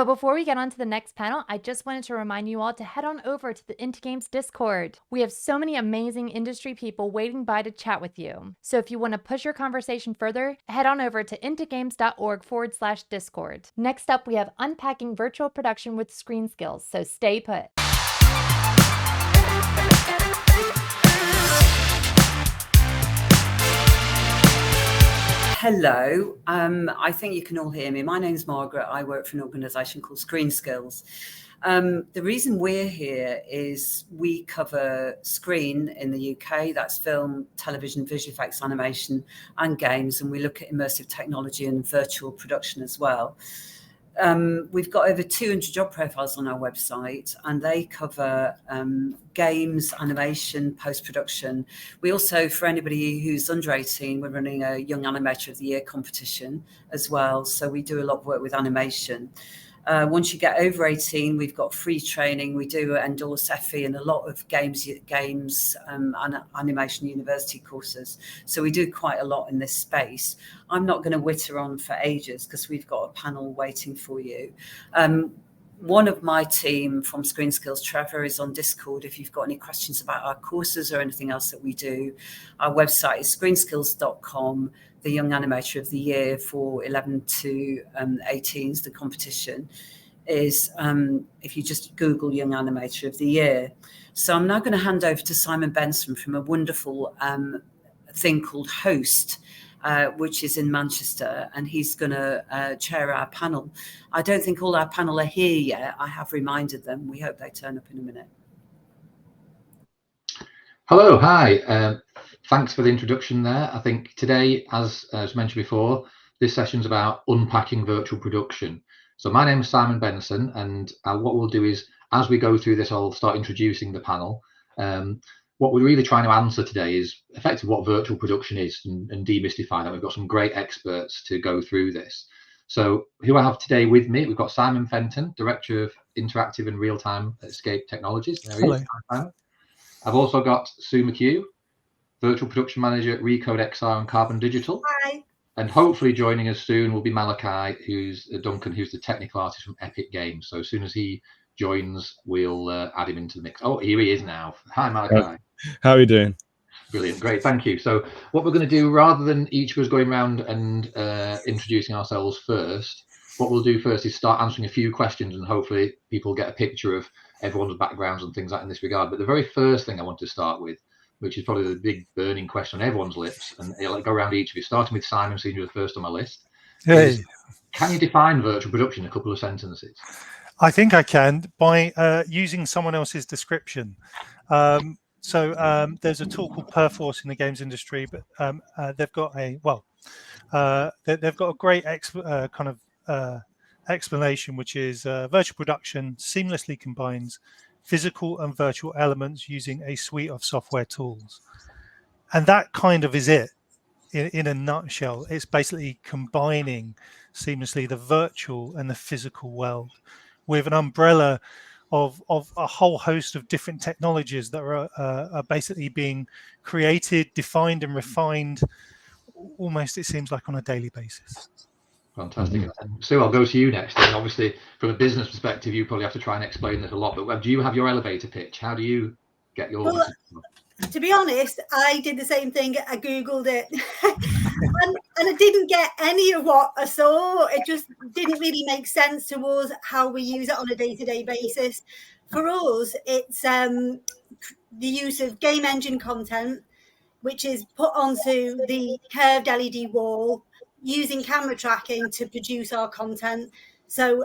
But before we get on to the next panel, I just wanted to remind you all to head on over to the Into Games Discord. We have so many amazing industry people waiting by to chat with you. So if you want to push your conversation further, head on over to intogames.org/Discord. Next up, we have Unpacking Virtual Production with Screen Skills, so stay put. Hello, I think you can all hear me. My name's Margaret. I work for an organisation called Screen Skills. The reason we're here is we cover screen in the UK, that's film, television, visual effects, animation and games, and we look at immersive technology and virtual production as well. We've got over 200 job profiles on our website, and they cover games, animation, post-production. We also, for anybody who's under 18, we're running a Young Animator of the Year competition as well. So we do a lot of work with animation. Once you get over 18, we've got free training. We do endorse FE and a lot of games and animation university courses. So we do quite a lot in this space. I'm not going to witter on for ages because we've got a panel waiting for you. One of my team from Screen Skills, Trevor, is on Discord if you've got any questions about our courses or anything else that we do. Our website is screenskills.com. The Young Animator of the Year for 11 to 18s, the competition is, if you just Google Young Animator of the Year. So I'm now going to hand over to Simon Benson from a wonderful thing called Host, which is in Manchester, and he's going to chair our panel. I don't think all our panel are here yet. I have reminded them. We hope they turn up in a minute. Hello, hi. Thanks for the introduction there. I think today, as mentioned before, this session's about unpacking virtual production. So my name is Simon Benson, and what we'll do is, as we go through this, I'll start introducing the panel. What we're really trying to answer today is effectively what virtual production is and demystify that. We've got some great experts to go through this. So who I have today with me, we've got Simon Fenton, Director of Interactive and Real-Time Escape Technologies. There he is. I've also got Sue McHugh, Virtual Production Manager at RecodeXR and Carbon Digital. Hi. And hopefully joining us soon will be Malachi, who's Duncan, who's the technical artist from Epic Games. So as soon as he joins, we'll add him into the mix. Oh, here he is now. Hi, Malachi. How are you doing? Brilliant, great, thank you. So what we're going to do, rather than each of us going around and introducing ourselves first, what we'll do first is start answering a few questions, and hopefully people get a picture of everyone's backgrounds and things like in this regard. But the very first thing I want to start with, which is probably the big burning question on everyone's lips, and it'll go around each of you, starting with Simon, seeing you're the first on my list. Hey. Can you define virtual production in a couple of sentences? I think I can by using someone else's description. So there's a tool called Perforce in the games industry, but they've got they've got a great explanation, which is virtual production seamlessly combines physical and virtual elements using a suite of software tools. And that kind of is it in a nutshell. It's basically combining seamlessly the virtual and the physical world with an umbrella of a whole host of different technologies that are basically being created, defined and refined almost, it seems like, on a daily basis. Fantastic. And Sue, I'll go to you next. And obviously, from a business perspective, you probably have to try and explain this a lot. But do you have your elevator pitch? How do you get your? Well, to be honest, I did the same thing. I Googled it, and I didn't get any of what I saw. It just didn't really make sense to us how we use it on a day-to-day basis. For us, it's the use of game engine content, which is put onto the curved LED wall, using camera tracking to produce our content. So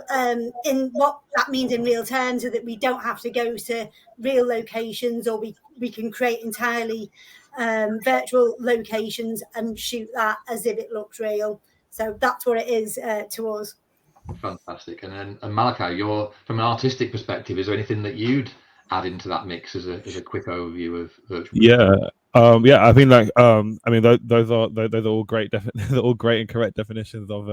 in what that means in real terms is that we don't have to go to real locations, or we can create entirely virtual locations and shoot that as if it looks real. So that's what it is to us. Fantastic. And then Malachi, from an artistic perspective, is there anything that you'd add into that mix as a quick overview of virtual? Yeah, I think those are all great. They're all great and correct definitions of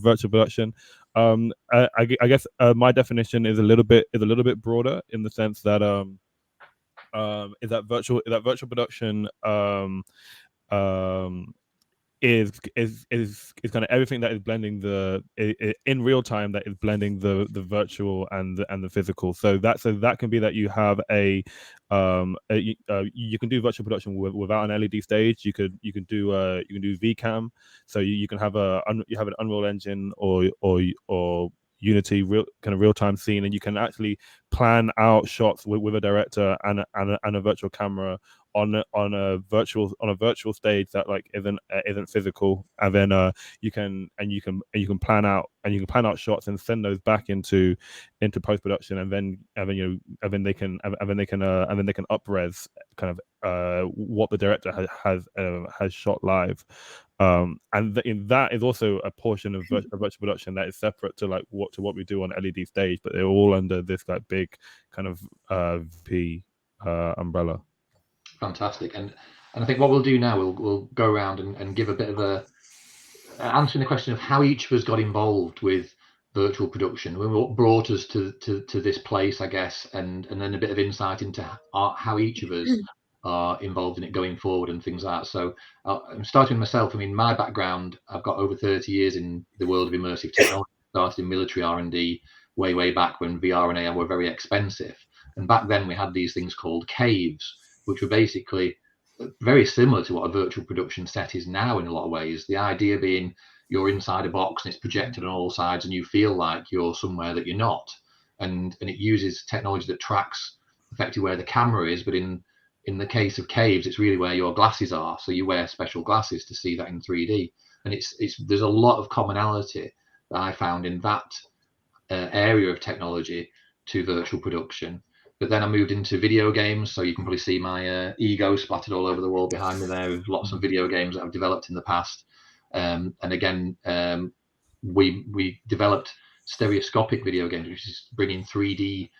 virtual production. I guess my definition is a little bit broader in the sense that virtual production is kind of everything that is blending in real time, that is blending the virtual and the physical. So that can be that you have you can do virtual production without an LED stage. You can do VCam, so you can have an Unreal Engine or Unity real time scene, and you can actually plan out shots with a director and a virtual camera on a virtual stage that like isn't physical, and then you can plan out shots and send those back into post production, and then they can up-res kind of what the director has shot live. That is also a portion of virtual production that is separate to what we do on LED stage, but they're all under this like big kind of VP umbrella. Fantastic. And I think what we'll do now, we'll go around and give a bit of answering the question of how each of us got involved with virtual production, what brought us to this place, I guess, and then a bit of insight into how each of us are involved in it going forward and things like that. So I'm starting with myself. I mean, my background, I've got over 30 years in the world of immersive technology. Started in military R&D way back when VR and AR were very expensive. And back then we had these things called caves, which were basically very similar to what a virtual production set is now in a lot of ways. The idea being you're inside a box and it's projected on all sides and you feel like you're somewhere that you're not. And it uses technology that tracks effectively where the camera is, but in the case of caves, it's really where your glasses are. So you wear special glasses to see that in 3D. And there's a lot of commonality that I found in that area of technology to virtual production. But then I moved into video games, so you can probably see my ego splattered all over the wall behind me there with lots of video games that I've developed in the past. And again, we developed stereoscopic video games, which is bringing 3D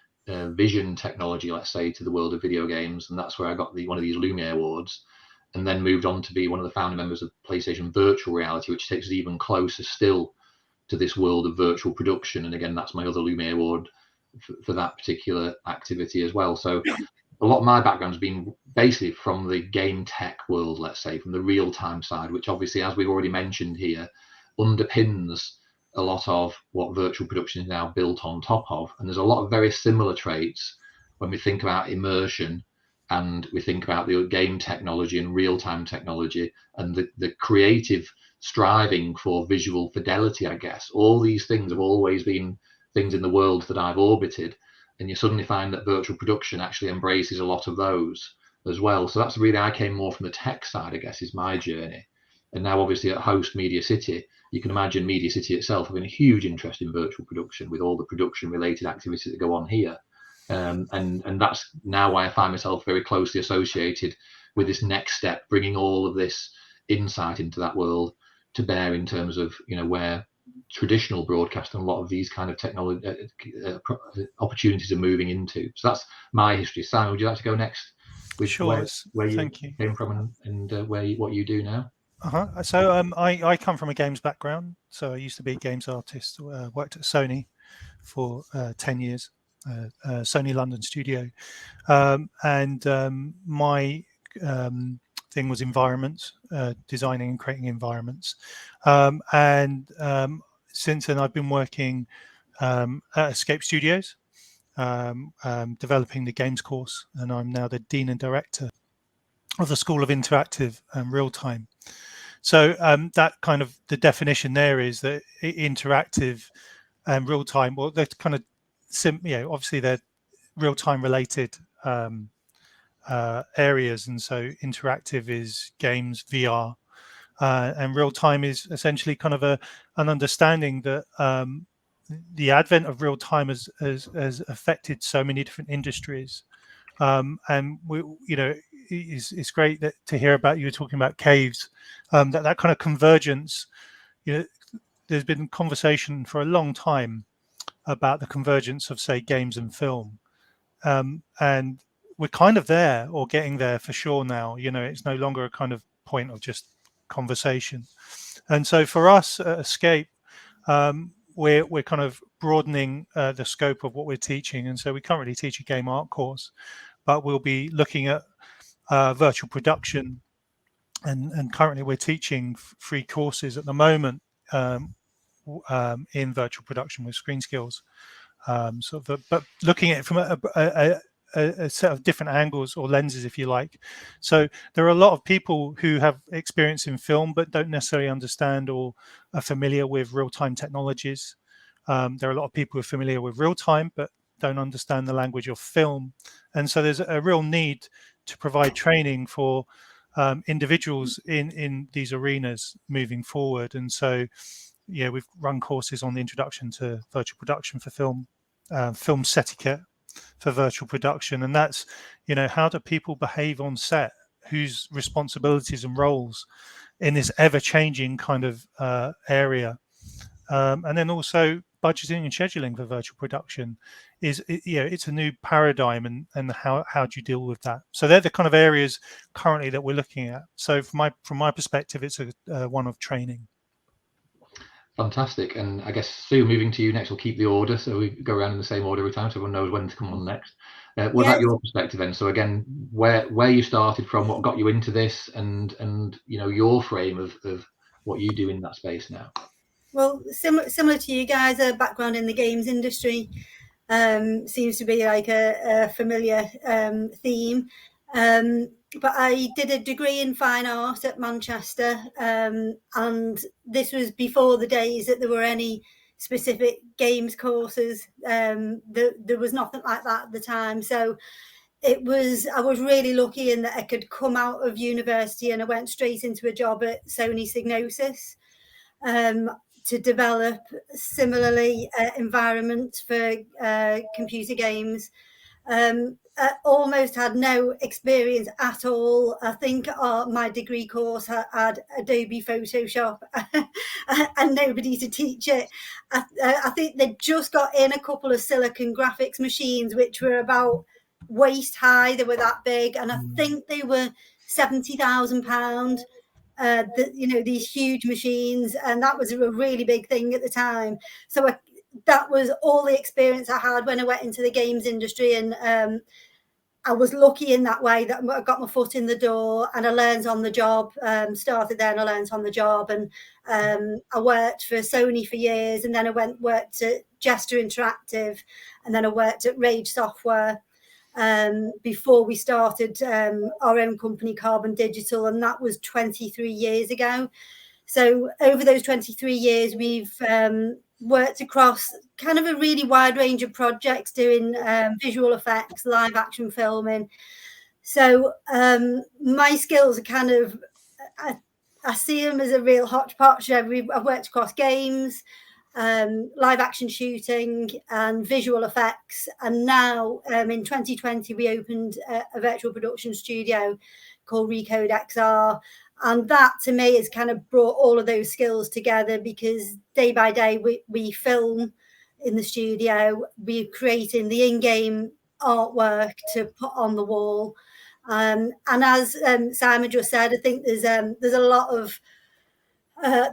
vision technology, let's say, to the world of video games. And that's where I got one of these Lumiere Awards, and then moved on to be one of the founder members of PlayStation Virtual Reality, which takes us even closer still to this world of virtual production. And again, that's my other Lumiere Award for that particular activity as well. So a lot of my background has been basically from the game tech world, let's say, from the real-time side, which obviously, as we've already mentioned here, underpins a lot of what virtual production is now built on top of. And there's a lot of very similar traits when we think about immersion and we think about the game technology and real-time technology and the creative striving for visual fidelity, I guess. All these things have always been things in the world that I've orbited, and you suddenly find that virtual production actually embraces a lot of those as well. So that's really, I came more from the tech side, I guess, is my journey. And now obviously at Host Media City, you can imagine Media City itself having a huge interest in virtual production with all the production related activities that go on here. And that's now why I find myself very closely associated with this next step, bringing all of this insight into that world to bear in terms of, where traditional broadcast and a lot of these kind of technology opportunities are moving into. So that's my history. Simon, would you like to go next with Sure. where you Thank you. came from and what you do now? So I come from a games background. So I used to be a games artist. Worked at Sony for 10 years, Sony London studio, and my thing was environments, designing and creating environments. Since then, I've been working at Escape Studios, developing the games course, and I'm now the Dean and Director of the School of Interactive and Real Time. So that kind of the definition there is that interactive and real time. Well, they're kind of obviously they're real time related areas, and so interactive is games, VR, and real time is essentially kind of an understanding that the advent of real time has affected so many different industries, and it's great to hear about you talking about caves, that kind of convergence. There's been conversation for a long time about the convergence of, say, games and film, and we're kind of there or getting there for sure now. It's no longer a kind of point of just conversation. And so for us at Escape, we're kind of broadening the scope of what we're teaching. And so we currently teach a game art course, but we'll be looking at virtual production and currently we're teaching free courses at the moment in virtual production with Screen Skills. But looking at it from a set of different angles or lenses, if you like. So there are a lot of people who have experience in film but don't necessarily understand or are familiar with real-time technologies. There are a lot of people who are familiar with real-time but don't understand the language of film. And so there's a real need to provide training for individuals in these arenas moving forward. And so, yeah, we've run courses on the introduction to virtual production for film, film set etiquette for virtual production, and that's, you know, how do people behave on set, whose responsibilities and roles in this ever-changing kind of area, and then also budgeting and scheduling for virtual production it's a new paradigm, and how do you deal with that? So they're the kind of areas currently that we're looking at. So from my perspective, it's a one of training. Fantastic. And I guess, Sue, moving to you next, we'll keep the order so we go around in the same order every time so everyone knows when to come on next. What about your perspective then? So again, where you started from, what got you into this, and you know, your frame of what you do in that space now. Well, similar to you guys, a background in the games industry seems to be like a familiar theme. But I did a degree in fine art at Manchester, and this was before the days that there were any specific games courses. There was nothing like that at the time. So I was really lucky in that I could come out of university and I went straight into a job at Sony Psygnosis to develop similarly environment for computer games. I almost had no experience at all. I think my degree course had Adobe Photoshop and nobody to teach it. I think they just got in a couple of silicon graphics machines, which were about waist high. They were that big, and I think they were £70,000. You know, these huge machines, and that was a really big thing at the time. So that was all the experience I had when I went into the games industry, and I was lucky in that way that I got my foot in the door and I learned on the job. Started there and I learned on the job, and I worked for Sony for years, and then I worked at Jester Interactive, and then I worked at Rage Software before we started our own company, Carbon Digital, and that was 23 years ago. So over those 23 years, we've worked across kind of a really wide range of projects, doing visual effects, live action filming. So my skills are kind of, I see them as a real hodgepodge. I've worked across games, live action shooting and visual effects, and now in 2020 we opened a virtual production studio called RecodeXR, and that to me has kind of brought all of those skills together, because day by day we film in the studio, we're creating the in-game artwork to put on the wall, and as Simon just said, I think there's a lot of a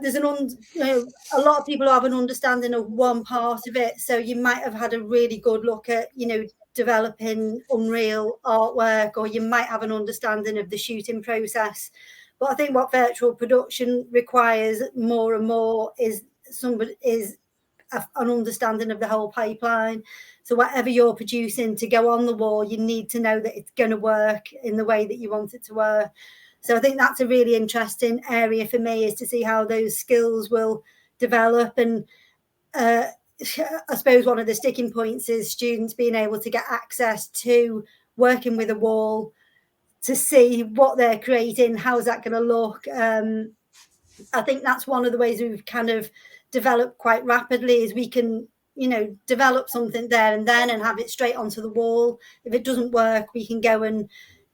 lot of people have an understanding of one part of it. So you might have had a really good look at, you know, developing Unreal artwork, or you might have an understanding of the shooting process. But I think what virtual production requires more and more is an understanding of the whole pipeline. So whatever you're producing to go on the wall, you need to know that it's going to work in the way that you want it to work. So I think that's a really interesting area for me, is to see how those skills will develop. And I suppose one of the sticking points is students being able to get access to working with a wall to see what they're creating, how's that going to look. I think that's one of the ways we've kind of developed quite rapidly, is we can, you know, develop something there and then and have it straight onto the wall. If it doesn't work, we can go and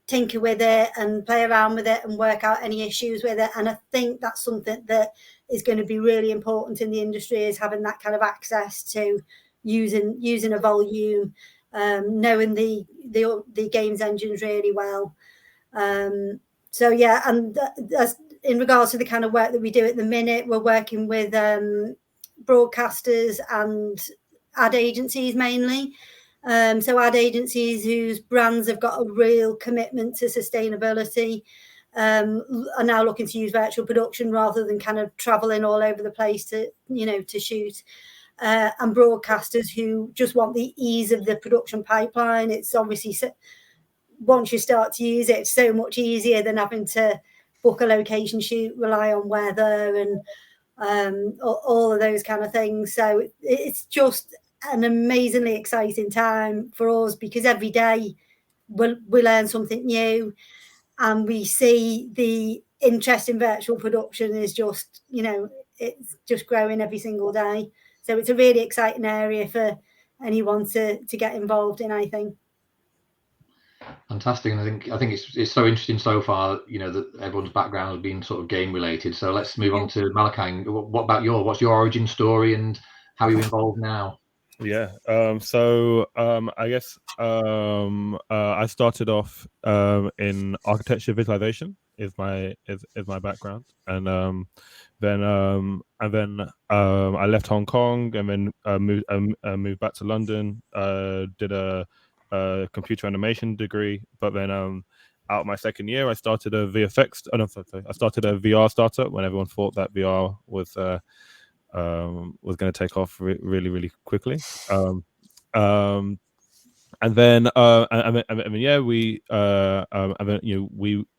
tinker with it and play around with it and work out any issues with it. And I think that's something that is going to be really important in the industry, is having that kind of access to using a volume, knowing the games engines really well. So yeah, and as in regards to the kind of work that we do at the minute, we're working with broadcasters and ad agencies mainly. So ad agencies whose brands have got a real commitment to sustainability. are now looking to use virtual production rather than kind of traveling all over the place to, to shoot. And broadcasters who just want the ease of the production pipeline. It's obviously, once you start to use it, it's so much easier than having to book a location shoot, rely on weather and all of those kind of things. So it's just an amazingly exciting time for us, because every day we learn something new, and we see the interest in virtual production is just, it's just growing every single day. So it's a really exciting area for anyone to get involved in, I think. Fantastic. And I think it's so interesting so far, that everyone's background has been sort of game related. So let's move on to Malachi. What about what's your origin story and how are you involved now? Yeah. I guess I started off in architecture visualization is my background, and then I left Hong Kong and then moved back to London. Did a computer animation degree, but then out of my second year, I started a VFX. I started a VR startup when everyone thought that VR was going to take off really, really quickly. And then we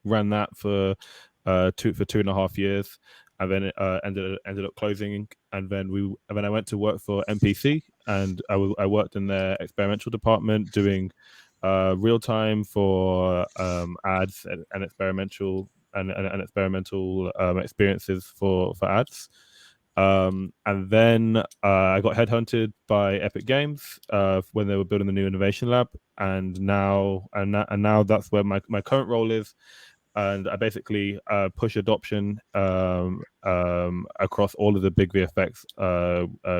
ran that for 2.5 years, and then it ended up closing. And then I went to work for MPC, and I worked in their experimental department doing real time for ads and experimental experiences for ads. And then I got headhunted by Epic Games when they were building the new innovation lab, and now that's where my current role is. And I basically push adoption across all of the big VFX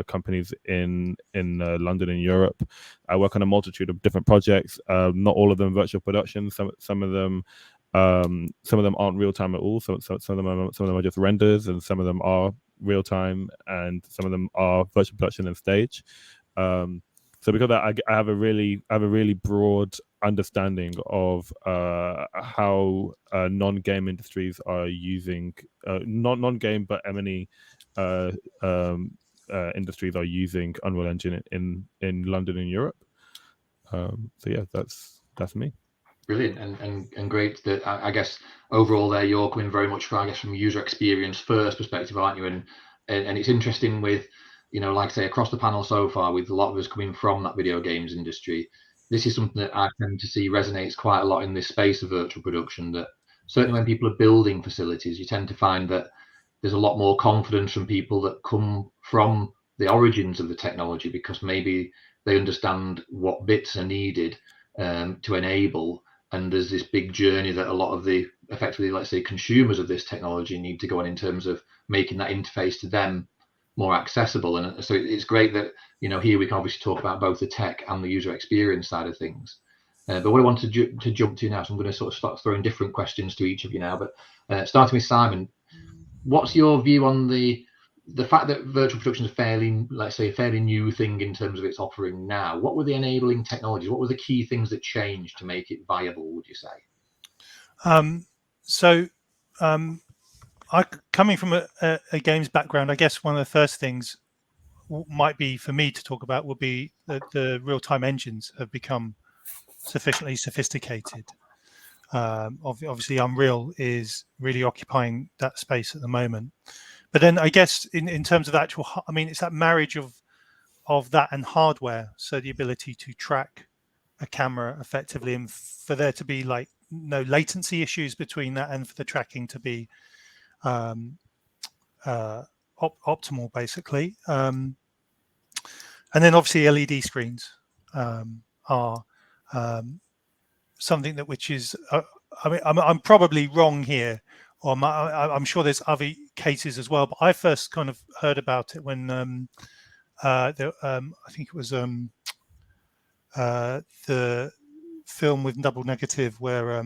companies in London and Europe. I work on a multitude of different projects. Not all of them virtual production. Some of them aren't real time at all. Some of them are just renders, and some of them are real time, and some of them are virtual production and stage. So because of that, I have a really broad understanding of how non-game industries are using not non-game but M&E industries are using Unreal Engine in London and Europe. So yeah, that's me. Brilliant and great that I guess overall there you're coming very much from user experience first perspective, aren't you? And it's interesting with, like I say, across the panel so far, with a lot of us coming from that video games industry, this is something that I tend to see resonates quite a lot in this space of virtual production, that certainly when people are building facilities, you tend to find that there's a lot more confidence from people that come from the origins of the technology, because maybe they understand what bits are needed to enable. And there's this big journey that a lot of the, effectively, let's say, consumers of this technology need to go on in terms of making that interface to them more accessible. And so it's great that, here we can obviously talk about both the tech and the user experience side of things. But what I want to jump to now, so I'm going to sort of start throwing different questions to each of you now. But starting with Simon, what's your view on the fact that virtual production is a fairly new thing in terms of its offering now? What were the enabling technologies? What were the key things that changed to make it viable, would you say? I, coming from a games background, I guess one of the first things might be for me to talk about would be that the real-time engines have become sufficiently sophisticated. Obviously, Unreal is really occupying that space at the moment. But then I guess in terms of actual, it's that marriage of that and hardware. So the ability to track a camera effectively, and for there to be like no latency issues between that, and for the tracking to be optimal, basically. And then obviously LED screens are something which is, I'm probably wrong here, or I'm sure there's other cases as well, but I first kind of heard about it when I think it was the film with Double Negative, where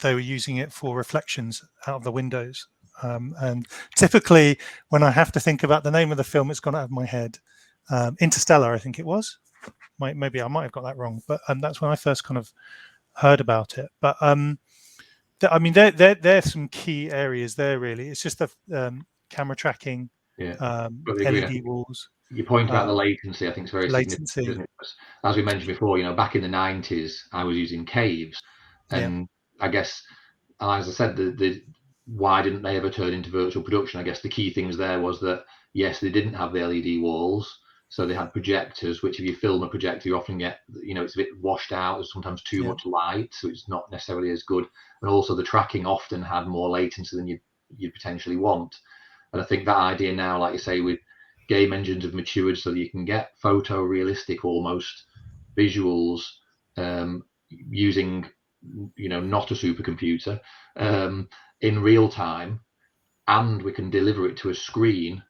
they were using it for reflections out of the windows. And typically when I have to think about the name of the film, it's gone out of my head. Interstellar, I think it was. Maybe I might have got that wrong, but that's when I first kind of heard about it. But I mean, there's some key areas there. Really, it's just the camera tracking, LED walls. Your point about the latency, I think, is very significant, isn't it? As we mentioned before, back in the 90s, I was using caves, and I guess, as I said, why didn't they ever turn into virtual production? I guess the key things there was that, yes, they didn't have the LED walls, so they had projectors, which if you film a projector, you often get, it's a bit washed out. There's sometimes too much light, so it's not necessarily as good. And also the tracking often had more latency than you'd potentially want. And I think that idea now, like you say, with game engines have matured so that you can get photorealistic almost visuals using, not a supercomputer in real time, and we can deliver it to a screen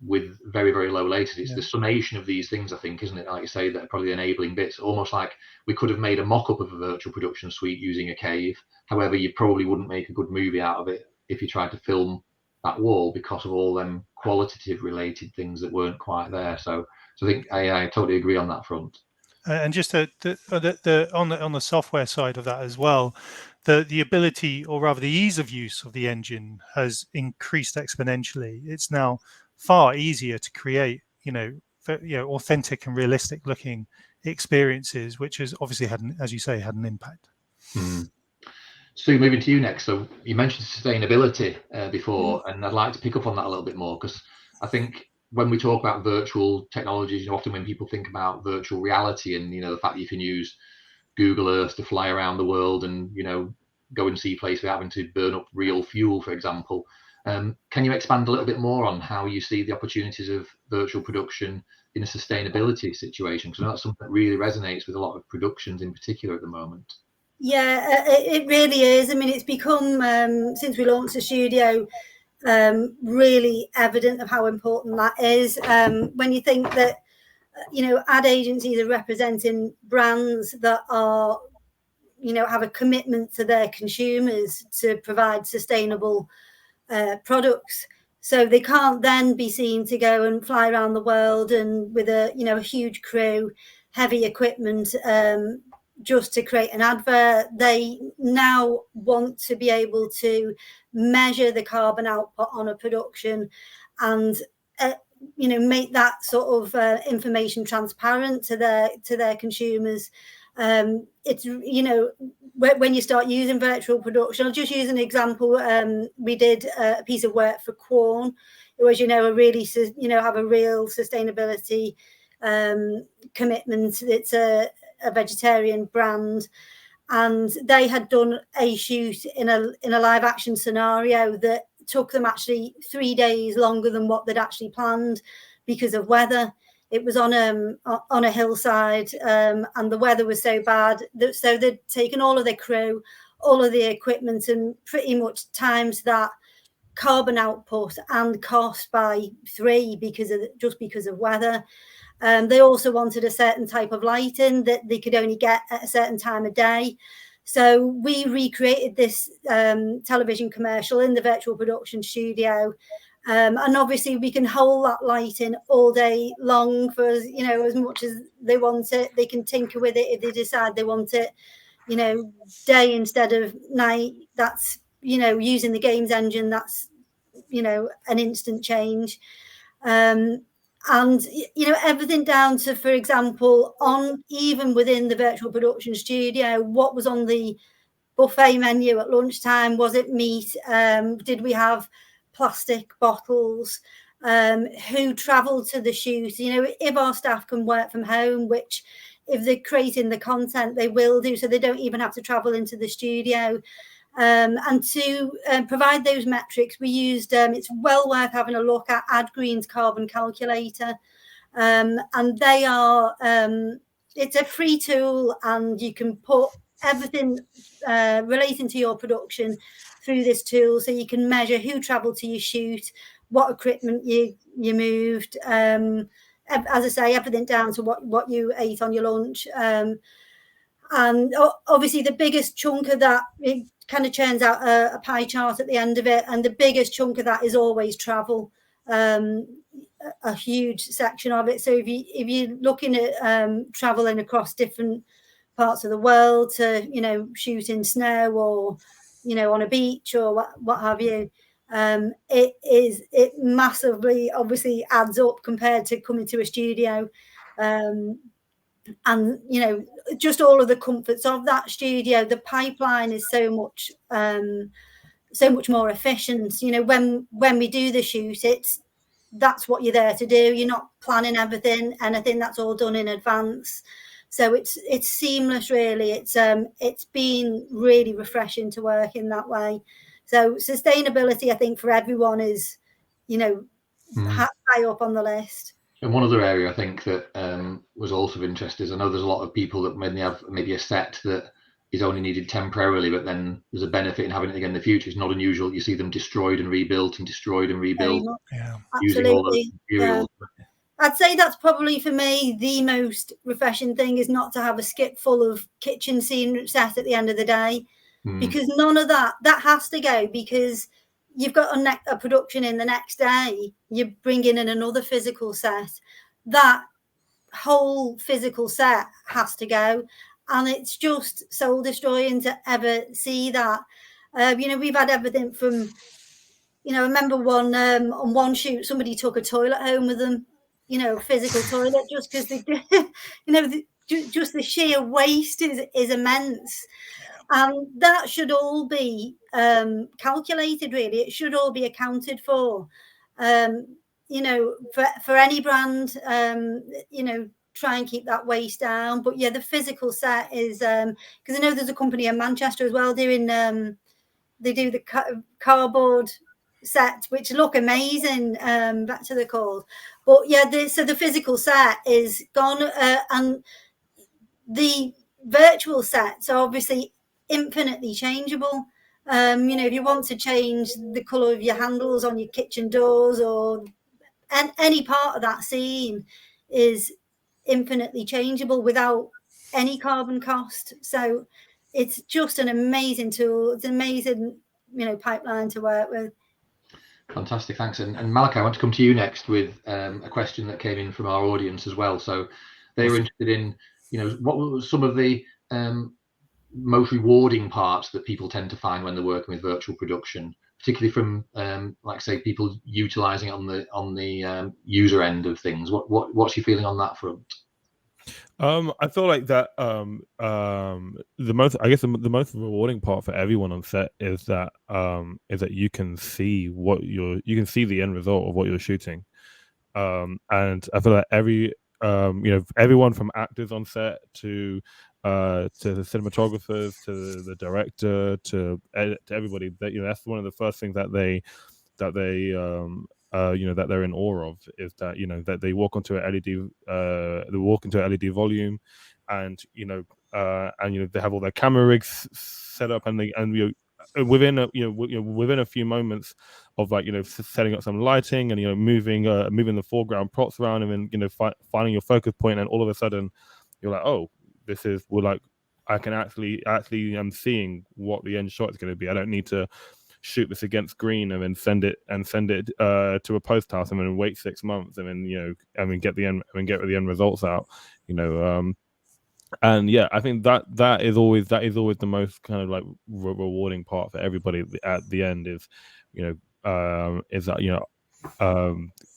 with very, very low latency. It's the summation of these things, I think, isn't it? Like you say, that are probably the enabling bits. Almost like we could have made a mock-up of a virtual production suite using a cave. However, you probably wouldn't make a good movie out of it if you tried to film that wall, because of all them qualitative related things that weren't quite there. So I think I totally agree on that front. And just on the software side of that as well, the ability, or rather the ease of use of the engine has increased exponentially. It's now far easier to create, authentic and realistic looking experiences, which has obviously had, as you say, had an impact. Sue, moving to you next. So you mentioned sustainability before, and I'd like to pick up on that a little bit more, because I think when we talk about virtual technologies, often when people think about virtual reality and, the fact that you can use Google Earth to fly around the world and, go and see places without having to burn up real fuel, for example. Can you expand a little bit more on how you see the opportunities of virtual production in a sustainability situation? Because I know that's something that really resonates with a lot of productions in particular at the moment. Yeah, it really is. I mean, it's become, since we launched the studio, really evident of how important that is. When you think that, ad agencies are representing brands that are, have a commitment to their consumers to provide sustainable products. So they can't then be seen to go and fly around the world and with a huge crew, heavy equipment, just to create an advert. They now want to be able to measure the carbon output on a production and make that sort of information transparent to their consumers. It's when you start using virtual production, I'll just use an example. We did a piece of work for Quorn, who, as a really have a real sustainability commitment. It's a vegetarian brand, and they had done a shoot in a live action scenario that took them actually 3 days longer than what they'd actually planned because of weather. It was on a hillside, and the weather was so bad so they'd taken all of their crew, all of the equipment, and pretty much times that carbon output and cost by 3 because of weather. They also wanted a certain type of lighting that they could only get at a certain time of day. So we recreated this television commercial in the virtual production studio. And obviously we can hold that lighting all day long for as much as they want it. They can tinker with it if they decide they want it, day instead of night. That's, using the games engine, that's, an instant change. And, everything down to, for example, even within the virtual production studio, what was on the buffet menu at lunchtime? Was it meat? Did we have plastic bottles? Who travelled to the shoot? If our staff can work from home, which if they're creating the content, they will do, so they don't even have to travel into the studio. And to provide those metrics, we used, it's well worth having a look at AdGreen's carbon calculator. And they are, it's a free tool, and you can put everything relating to your production through this tool, so you can measure who travelled to your shoot, what equipment you moved, as I say, everything down to what you ate on your lunch. And obviously the biggest chunk of that, it kind of churns out a pie chart at the end of it, and the biggest chunk of that is always travel, a huge section of it. So if you're looking at traveling across different parts of the world to shoot in snow or on a beach or what have you. It massively obviously adds up compared to coming to a studio, and just all of the comforts of that studio. The pipeline is so much more efficient. When we do the shoot, that's what you're there to do. You're not planning anything that's all done in advance. So it's seamless, really. It's been really refreshing to work in that way. So sustainability, I think, for everyone is, high up on the list. And one other area I think that was also of interest is I know there's a lot of people that have maybe a set that is only needed temporarily, but then there's a benefit in having it again in the future. It's not unusual. You see them destroyed and rebuilt and destroyed and rebuilt. Yeah, using all those materials. I'd say that's probably for me the most refreshing thing, is not to have a skip full of kitchen scene set at the end of the day, because none of that has to go, because you've got a production in the next day. You're bringing in another physical set. That whole physical set has to go, and it's just soul destroying to ever see that. We've had everything from, I remember on one shoot, somebody took a toilet home with them, physical toilet, just because just the sheer waste is immense. And that should all be calculated, really. It should all be accounted for. For any brand, try and keep that waste down. But yeah, the physical set is, because I know there's a company in Manchester as well doing, they do the cardboard set, which look amazing, back to the call. But yeah, so the physical set is gone, and the virtual sets are obviously infinitely changeable. If you want to change the colour of your handles on your kitchen doors, or any part of that scene is infinitely changeable without any carbon cost. So it's just an amazing tool. It's an amazing, pipeline to work with. Fantastic, thanks. And Malachi, I want to come to you next with a question that came in from our audience as well. So they were interested in, what were some of the most rewarding parts that people tend to find when they're working with virtual production, particularly from, like say, people utilising it on the user end of things. What's your feeling on that front? I feel like that the most rewarding part for everyone on set is that you can see the end result of what you're shooting, and I feel like everyone from actors on set to the cinematographers, to the director, to everybody, that that's one of the first things that they're in awe of, is that that they walk onto an LED volume, and they have all their camera rigs set up, and within a few moments of setting up some lighting and moving the foreground props around, and then finding your focus point, and all of a sudden you're like, oh, I can actually I'm seeing what the end shot is going to be. I don't need to shoot this against green and then send it to a post house and then wait 6 months and then get the end results out. And yeah, I think that is always the most kind of like rewarding part for everybody at the end, is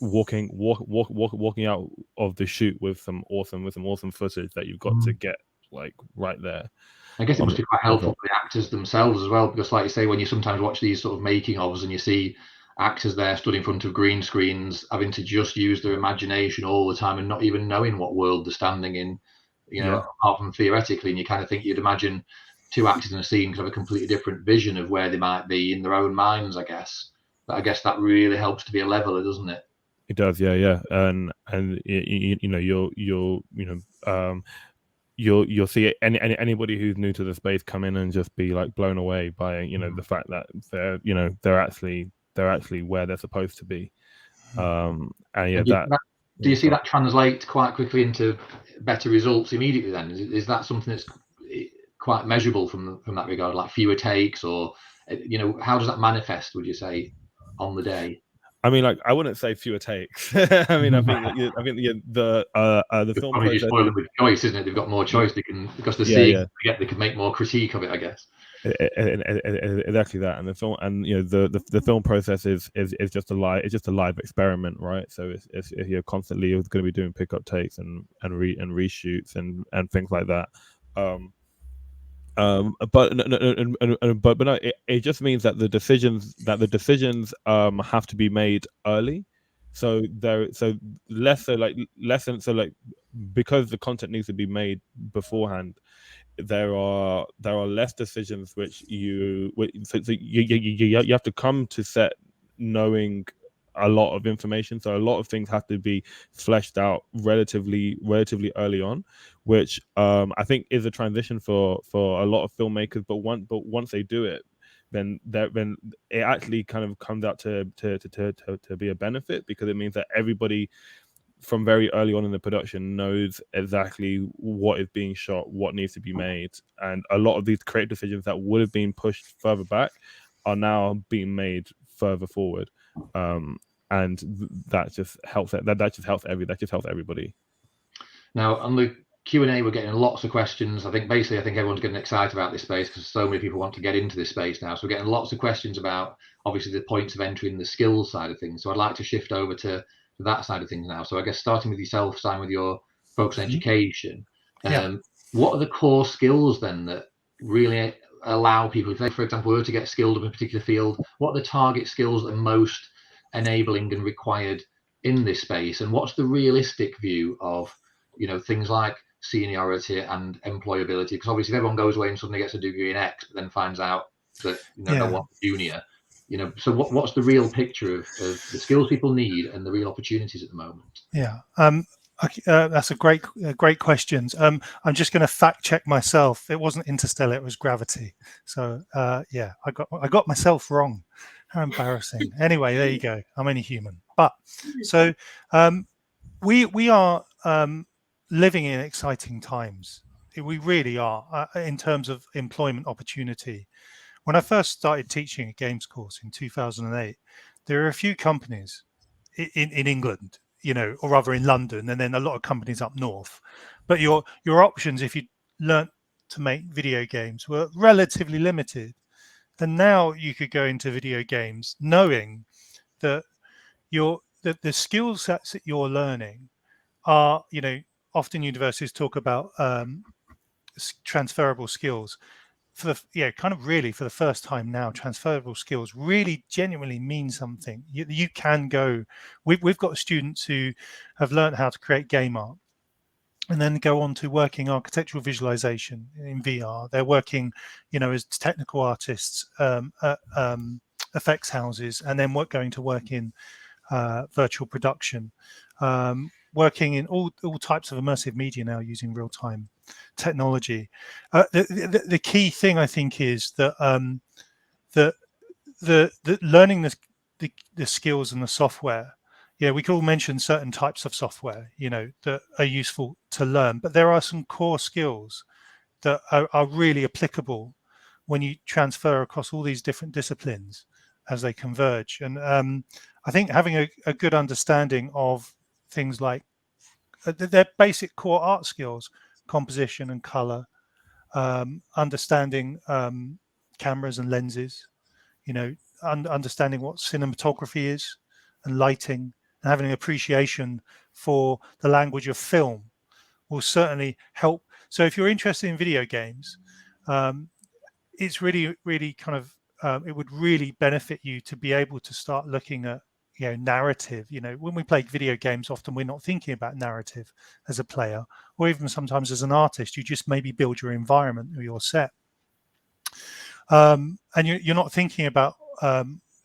walking out of the shoot with some awesome footage that you've got to get right there. I guess it must be quite helpful for the actors themselves as well, because like you say, when you sometimes watch these sort of making ofs and you see actors there stood in front of green screens having to just use their imagination all the time and not even knowing what world they're standing in, apart from theoretically, and you kind of think, you'd imagine two actors in a scene could have a completely different vision of where they might be in their own minds, I guess. But I guess that really helps to be a leveler, doesn't it? It does, yeah. And you'll see anybody who's new to the space come in and just be like blown away by the fact that they're actually where they're supposed to be. And yeah, do you see that translate quite quickly into better results immediately then? Is that something that's quite measurable from that regard, like fewer takes, or how does that manifest, would you say, on the day? I mean, I wouldn't say fewer takes. I mean, I think the film process, just spoil them with choice, isn't it? They've got more choice. They can, because they're seeing, they can make more critique of it, I guess. Exactly that. And the film, and the film process is just a live experiment, right? So it's you're constantly going to be doing pickup takes and reshoots and things like that. But no, it just means that the decisions have to be made early. So less so like because the content needs to be made beforehand, there are less decisions which you have to come to set knowing a lot of information. So a lot of things have to be fleshed out relatively early on, which I think is a transition for a lot of filmmakers. But once they do it, then it actually kind of comes out to be a benefit, because it means that everybody from very early on in the production knows exactly what is being shot, what needs to be made, and a lot of these creative decisions that would have been pushed further back are now being made further forward, and that just helps. That just helps everybody. Now on the Q&A, we're getting lots of questions. I think everyone's getting excited about this space because so many people want to get into this space now. So we're getting lots of questions about obviously the points of entry and the skills side of things. So I'd like to shift over to that side of things now. So I guess starting with yourself, Simon, with your focus on education, what are the core skills then that really allow people, if they, for example, were to get skilled in a particular field, what are the target skills that are most enabling and required in this space? And what's the realistic view of, things like seniority and employability? Because obviously if everyone goes away and suddenly gets a degree in X, but then finds out that no one's junior, so what's the real picture of the skills people need and the real opportunities at the moment? That's a great questions. I'm just going to fact check myself. It wasn't interstellar, it was gravity. So I got myself wrong. How embarrassing. Anyway, there you go. I'm only human. But so we are living in exciting times. We really are, in terms of employment opportunity. When I first started teaching a games course in 2008, there were a few companies in England, or rather in London, and then a lot of companies up north. But your options, if you learnt to make video games, were relatively limited. And now you could go into video games knowing that the skill sets that you're learning are, often universities talk about transferable skills. For the first time now, transferable skills really genuinely mean something. You can go. We've got students who have learned how to create game art, and then go on to working architectural visualization in VR. They're working, as technical artists at effects houses, and then going to work in virtual production, working in all types of immersive media now using real-time technology. The key thing, I think, is that the learning the skills and the software. We could all mention certain types of software, that are useful to learn, but there are some core skills that are really applicable when you transfer across all these different disciplines as they converge. And I think having a good understanding of things like their basic core art skills, composition and color, understanding cameras and lenses, understanding what cinematography is and lighting, and having an appreciation for the language of film will certainly help. So if you're interested in video games, it's really, really kind of, it would really benefit you to be able to start looking at, narrative. When we play video games, often we're not thinking about narrative as a player, or even sometimes as an artist. You just maybe build your environment or your set, and you're not thinking about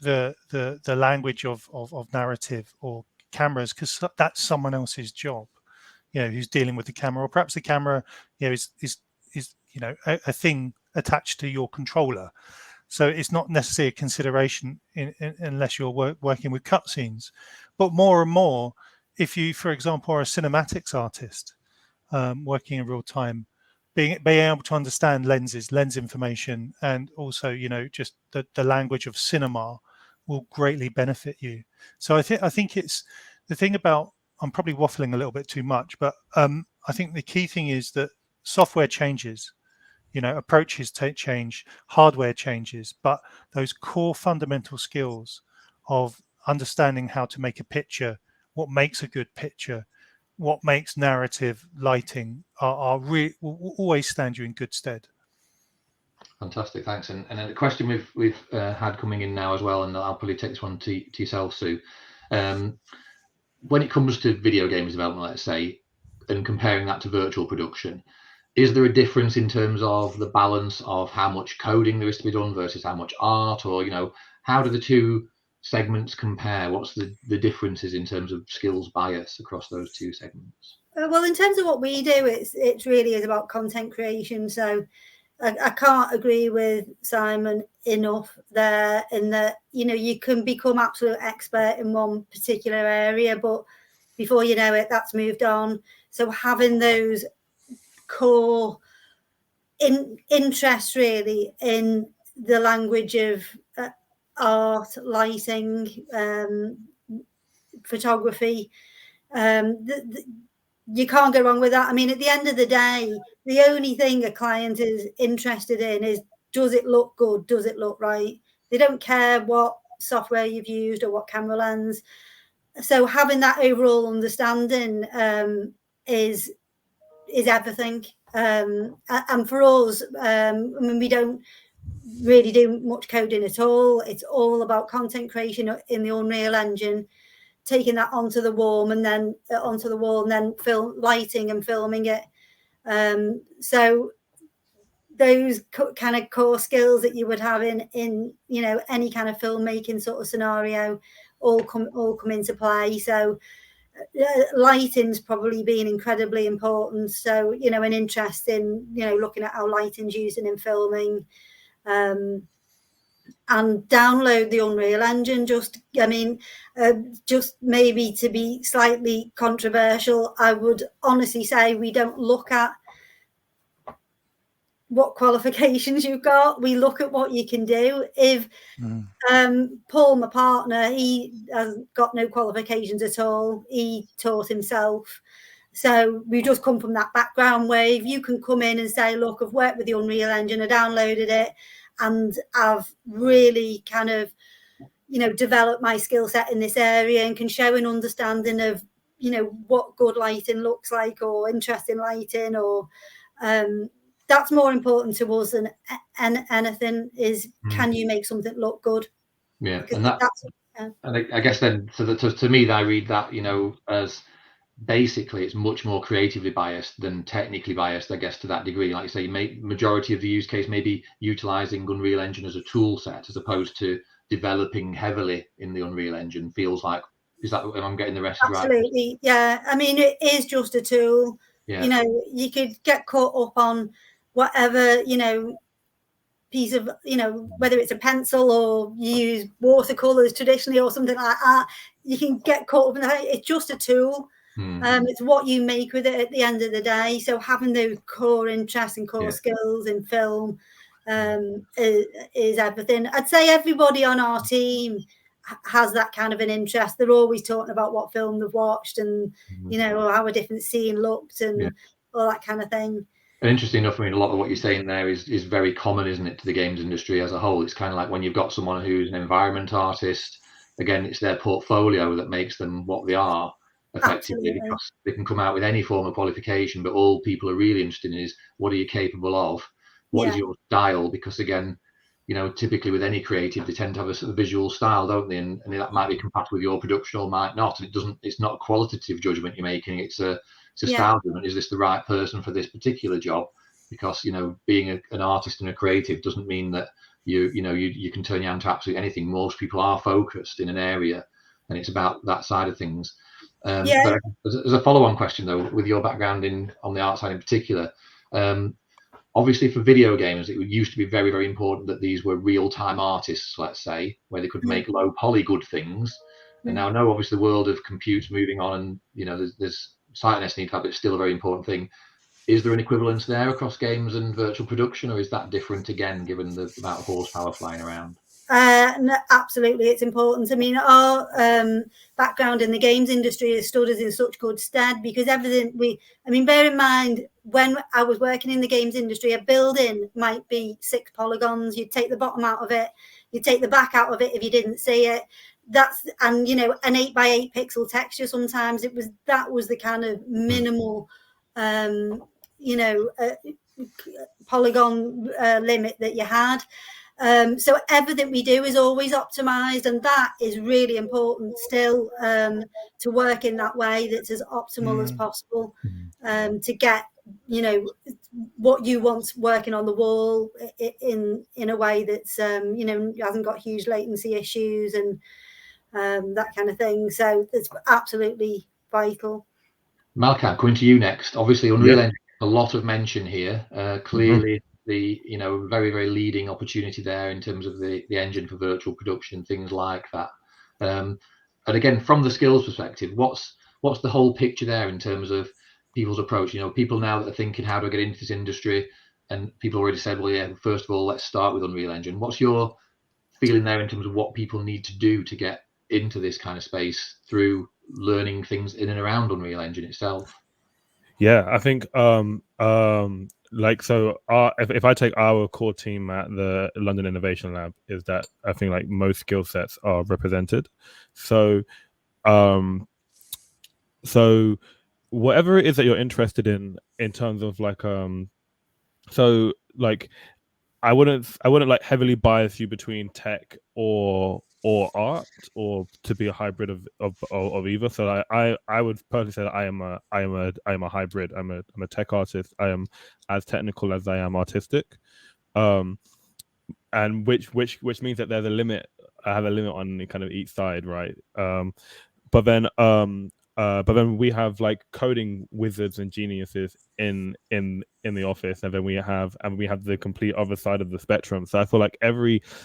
the language of narrative or cameras, because that's someone else's job, who's dealing with the camera, or perhaps the camera, is a thing attached to your controller. So it's not necessarily a consideration unless you're working with cutscenes. But more and more, if you, for example, are a cinematics artist working in real time, being able to understand lenses, lens information, and also, just the language of cinema will greatly benefit you. So I think it's the thing about, I'm probably waffling a little bit too much, but I think the key thing is that software changes. approaches change, hardware changes, but those core fundamental skills of understanding how to make a picture, what makes a good picture, what makes narrative lighting will always stand you in good stead. Fantastic, thanks. And then the question we've had coming in now as well, and I'll probably take this one to yourself, Sue. When it comes to video games development, let's say, and comparing that to virtual production, is there a difference in terms of the balance of how much coding there is to be done versus how much art, or how do the two segments compare? What's the differences in terms of skills bias across those two segments? Well, in terms of what we do, it really is about content creation. So I can't agree with Simon enough there, in that you can become absolute expert in one particular area, but before you know it, that's moved on. So having those core interests really in the language of art, lighting, photography, you can't go wrong with that. I mean, at the end of the day, the only thing a client is interested in is, does it look good? Does it look right? They don't care what software you've used or what camera lens. So having that overall understanding is everything. And for us, I mean, we don't really do much coding at all. It's all about content creation in the Unreal Engine, taking that onto the wall and then film lighting and filming it. So those kind of core skills that you would have in any kind of filmmaking sort of scenario all come into play. So lighting's probably been incredibly important. So an interest in looking at how lighting's used in filming, and download the Unreal Engine. Just maybe to be slightly controversial, I would honestly say we don't look at what qualifications you've got. We look at what you can do. If Paul, my partner, he has got no qualifications at all. He taught himself. So we just come from that background where if you can come in and say, look, I've worked with the Unreal Engine, I downloaded it, and I've really kind of, developed my skill set in this area and can show an understanding of, what good lighting looks like, or interesting lighting, or that's more important to us than anything is, can you make something look good? Yeah, because and I guess then, to me, I read that, as basically it's much more creatively biased than technically biased, I guess, to that degree. Like you say, majority of the use case may be utilizing Unreal Engine as a tool set as opposed to developing heavily in the Unreal Engine. Feels like, is that, am I getting the rest right? Absolutely, yeah. I mean, it is just a tool. Yeah. You could get caught up on whatever, piece of, whether it's a pencil or you use watercolors traditionally or something like that. You can get caught up in that. It's just a tool. It's what you make with it at the end of the day. So having those core interests and core skills in film is everything. I'd say everybody on our team has that kind of an interest. They're always talking about what film they've watched and or how a different scene looked and all that kind of thing. And interesting enough, I mean, a lot of what you're saying there is very common, isn't it, to the games industry as a whole? It's kind of like when you've got someone who's an environment artist, again, it's their portfolio that makes them what they are, effectively. Absolutely. Because they can come out with any form of qualification, but all people are really interested in is, what are you capable of? What is your style? Because again, typically with any creative, they tend to have a sort of visual style, don't they? And that might be compatible with your production or might not. And it's not a qualitative judgment you're making. It's a style judgment. Is this the right person for this particular job? Because being an artist and a creative doesn't mean that you can turn your hand to absolutely anything. Most people are focused in an area, and it's about that side of things. But as a follow-on question though, with your background on the art side in particular, obviously for video games, it used to be very, very important that these were real-time artists, let's say, where they could make low poly good things. And now I know obviously the world of compute moving on, and there's sightness need to have, it's still a very important thing. Is there an equivalence there across games and virtual production, or is that different again, given the amount of horsepower flying around? No, absolutely, it's important. I mean, our background in the games industry has stood us in such good stead because everything bear in mind, when I was working in the games industry, a building might be 6 polygons. You'd take the bottom out of it, you'd take the back out of it if you didn't see it. And you know, an 8 by 8 pixel texture. Sometimes that was the kind of minimal, you know, polygon limit that you had. So everything we do is always optimized, and that is really important still, to work in that way that's as optimal as possible, to get, you know, what you want working on the wall in a way that's you know, hasn't got huge latency issues and that kind of thing. So it's absolutely vital. Malachi, coming to you next. Obviously, Unreal Engine, a lot of mention here. Clearly, the very, very leading opportunity there in terms of the engine for virtual production, things like that. And again, from the skills perspective, what's the whole picture there in terms of people's approach? You know, people now that are thinking, how do I get into this industry? And people already said, well, yeah, first of all, let's start with Unreal Engine. What's your feeling there in terms of what people need to do to get into this kind of space through learning things in and around Unreal Engine itself? Yeah, I think like, so if I take our core team at the London Innovation Lab, is that I think like most skill sets are represented. So so whatever it is that you're interested in terms of like so like I wouldn't like heavily bias you between tech or art, or to be a hybrid of either. So I would personally say that I am a hybrid. I'm a tech artist. I am as technical as I am artistic, and which means that there's a limit. I have a limit on kind of each side, right? But then we have like coding wizards and geniuses in the office, and then we have the complete other side of the spectrum. So I feel like everybody,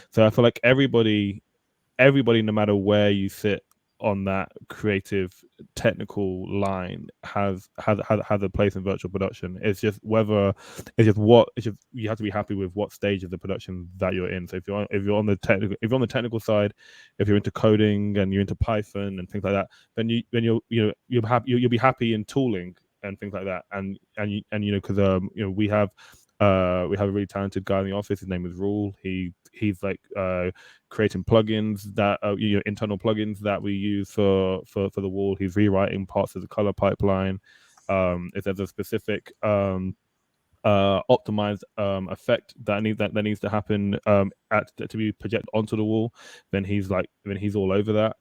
no matter where you sit on that creative technical line, has a place in virtual production. It's just you have to be happy with what stage of the production that you're in. So if you're on the technical side, if you're into coding and you're into Python and things like that, then you'll be happy in tooling and things like that. And you know, because we have a really talented guy in the office. His name is Rule. He's like creating plugins that internal plugins that we use for the wall. He's rewriting parts of the color pipeline. If there's a specific optimized effect that needs to happen to be projected onto the wall, then he's all over that.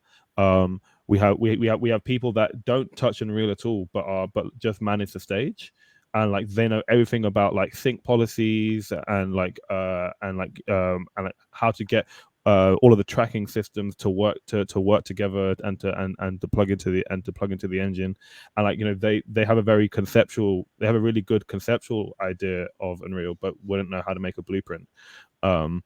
We have people that don't touch Unreal at all, but just manage the stage, and like they know everything about like sync policies and how to get all of the tracking systems to work together and to plug into the engine. And like, you know, they have a really good conceptual idea of Unreal, but wouldn't know how to make a blueprint. That's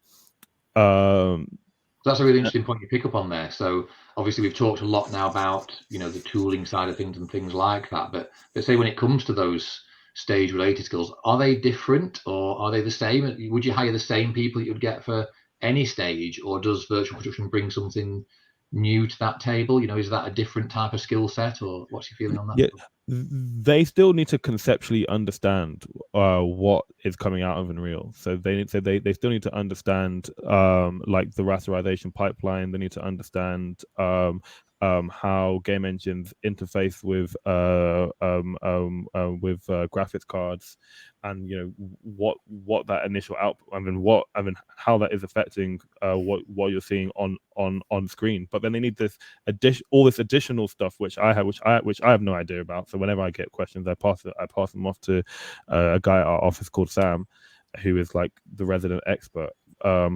a really interesting point you pick up on there. So obviously we've talked a lot now about, you know, the tooling side of things and things like that, but let's say when it comes to those stage related skills, are they different or are they the same? Would you hire the same people that you'd get for any stage, or does virtual production bring something new to that table? You know, is that a different type of skill set, or what's your feeling on that? Yeah, they still need to conceptually understand what is coming out of Unreal. So they still need to understand like the rasterization pipeline. They need to understand how game engines interface with graphics cards, and you know what that initial output, how that is affecting what you're seeing on screen. But then they need all this additional stuff which I have no idea about. So whenever I get questions, I pass them off to a guy at our office called Sam, who is like the resident expert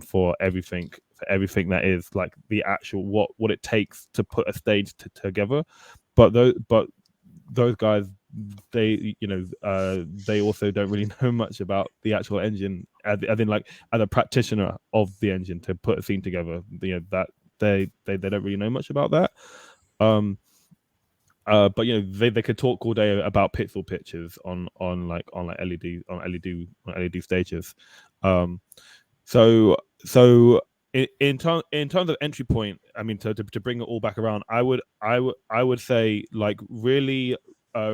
for everything that is like the actual what it takes to put a stage together. But those guys, they also don't really know much about the actual engine, as in like as a practitioner of the engine to put a scene together. You know, that they don't really know much about that. But you know, they could talk all day about pixel pictures on LED stages. So in terms of entry point, I mean, to bring it all back around, I would say like really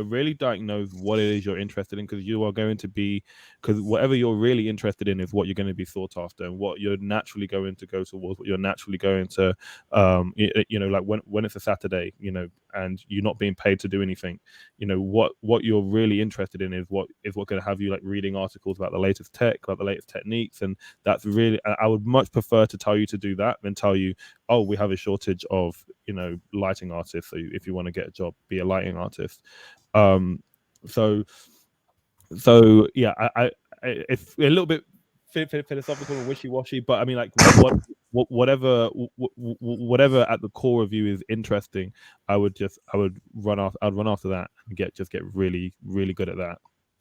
really diagnose what it is you're interested in, because whatever you're really interested in is what you're going to be sought after, and what you're naturally going to go towards, what you're naturally going to like when it's a Saturday, and you're not being paid to do anything, what you're really interested in is what going to have you like reading articles about the latest tech, about the latest techniques. And that's really, I would much prefer to tell you to do that than tell you, oh, we have a shortage of lighting artists, so if you want to get a job, be a lighting artist. So yeah, I it's a little bit philosophical and wishy-washy, but I mean, like, whatever at the core of you is interesting, I would run after that and get really, really good at that.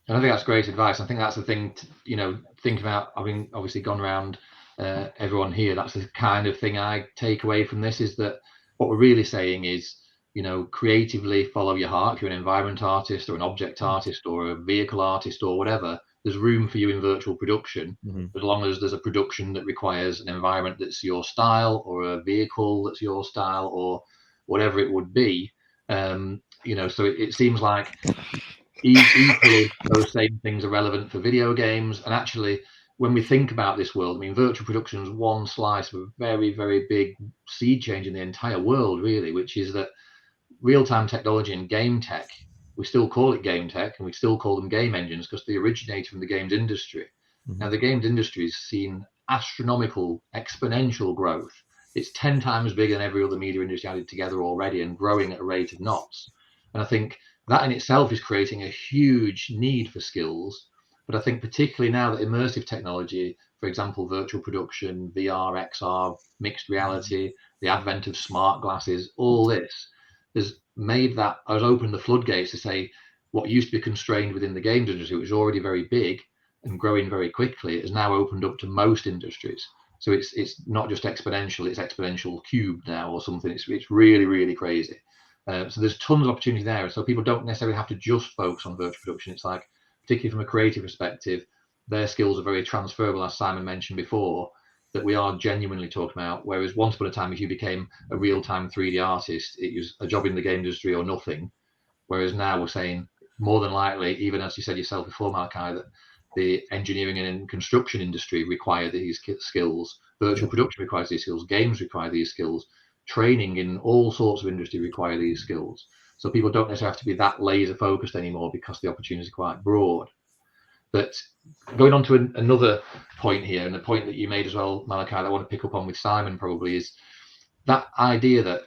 And I think that's great advice. I think that's the thing to, think about. Having obviously gone around everyone here, that's the kind of thing I take away from this, is that what we're really saying is, creatively follow your heart. If you're an environment artist or an object artist or a vehicle artist or whatever, there's room for you in virtual production, as long as there's a production that requires an environment that's your style, or a vehicle that's your style, or whatever it would be. So it seems like equally those same things are relevant for video games. And actually, when we think about this world, I mean, virtual production is one slice of a very, very big sea change in the entire world, really, which is that real-time technology and game tech, we still call it game tech, and we still call them game engines because they originate from the games industry. Now, the games industry has seen astronomical, exponential growth. It's 10 times bigger than every other media industry added together already, and growing at a rate of knots. And I think that in itself is creating a huge need for skills. But I think particularly now that immersive technology, for example, virtual production, VR, XR, mixed reality, the advent of smart glasses, all this has opened the floodgates to say what used to be constrained within the games industry, which was already very big and growing very quickly, it has now opened up to most industries. So it's not just exponential, it's exponential cubed now or something. It's really, really crazy. So there's tons of opportunity there. So people don't necessarily have to just focus on virtual production. It's like, particularly from a creative perspective, their skills are very transferable, as Simon mentioned before, that we are genuinely talking about. Whereas once upon a time, if you became a real-time 3D artist, it was a job in the game industry or nothing. Whereas now we're saying, more than likely, even as you said yourself before, Malachi, that the engineering and construction industry require these skills, virtual production requires these skills, games require these skills, training in all sorts of industry require these skills. So people don't necessarily have to be that laser focused anymore because the opportunities are quite broad. But going on to another point here, and the point that you made as well, Malachi, that I want to pick up on with Simon probably, is that idea that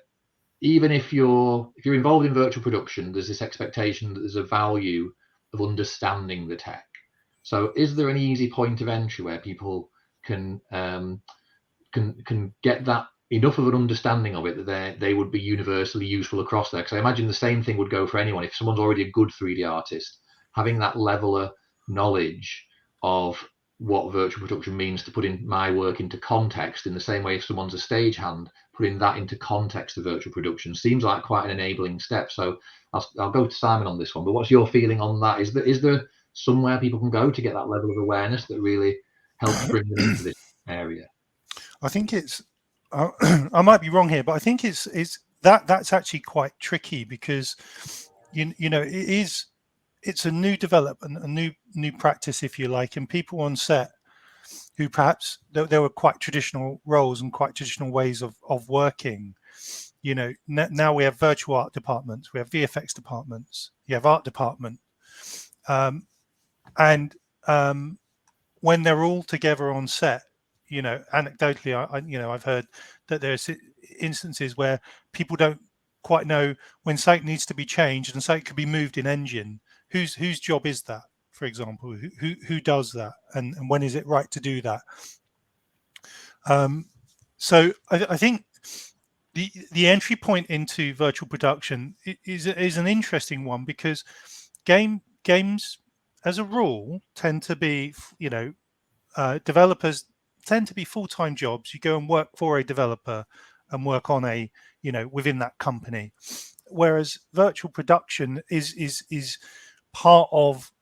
even if you're involved in virtual production, there's this expectation that there's a value of understanding the tech. So is there an easy point of entry where people can get that enough of an understanding of it that they would be universally useful across there? Because I imagine the same thing would go for anyone. If someone's already a good 3D artist, having that level of knowledge of what virtual production means to put in my work into context, in the same way if someone's a stagehand, putting that into context of virtual production seems like quite an enabling step. So I'll go to Simon on this one, but what's your feeling on that? Is there somewhere people can go to get that level of awareness that really helps bring them into this area? I think it's I might be wrong here, but I think that's actually quite tricky, because it's a new development, a new practice, if you like, and people on set who perhaps there were quite traditional roles and quite traditional ways of working. Now we have virtual art departments, we have VFX departments, you have art department, and when they're all together on set, anecdotally, I've heard that there's instances where people don't quite know when something needs to be changed and something could be moved in engine. Whose job is that, for example? Who does that, and when is it right to do that? So I think the entry point into virtual production is an interesting one, because games as a rule tend to be, developers tend to be full-time jobs. You go and work for a developer and work on within that company, whereas virtual production is part of,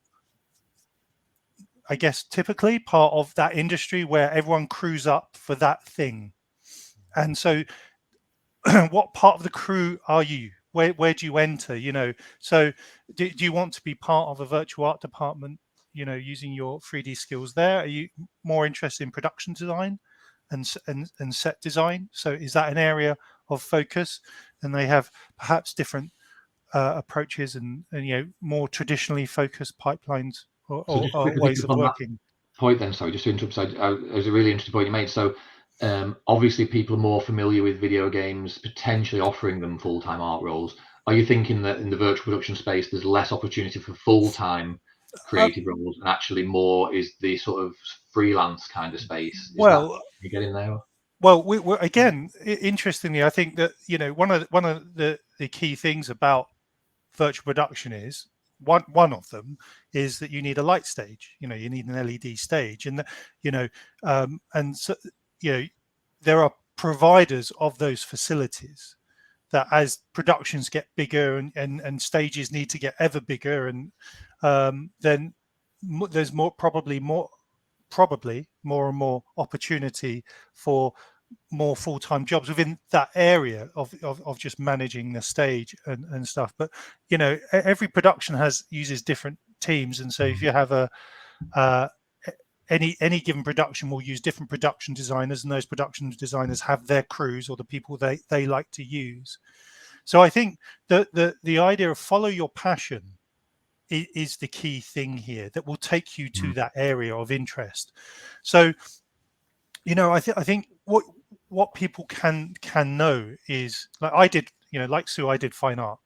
I guess, typically part of that industry where everyone crews up for that thing. And so what part of the crew are you? where do you enter? So do you want to be part of a virtual art department, using your 3D skills there? Are you more interested in production design and set design? So is that an area of focus? And they have perhaps different approaches and more traditionally focused pipelines or ways of working. Point then, sorry, just to interrupt. So it was a really interesting point you made. So obviously people are more familiar with video games potentially offering them full-time art roles. Are you thinking that in the virtual production space there's less opportunity for full-time creative roles, and actually more is the sort of freelance kind of space? You get in there? Well, we're again, interestingly, I think that one of the key things about virtual production is one of them is that you need a light stage. You need an LED stage, and and so there are providers of those facilities that, as productions get bigger and stages need to get ever bigger, and then there's probably more and more opportunity for more full-time jobs within that area of just managing the stage and stuff. But every production uses different teams, and so if you have any given production will use different production designers, and those production designers have their crews or the people they like to use. So I think the idea of follow your passion is the key thing here that will take you to that area of interest. So I think what people can know is, like I did, like Sue, I did fine art.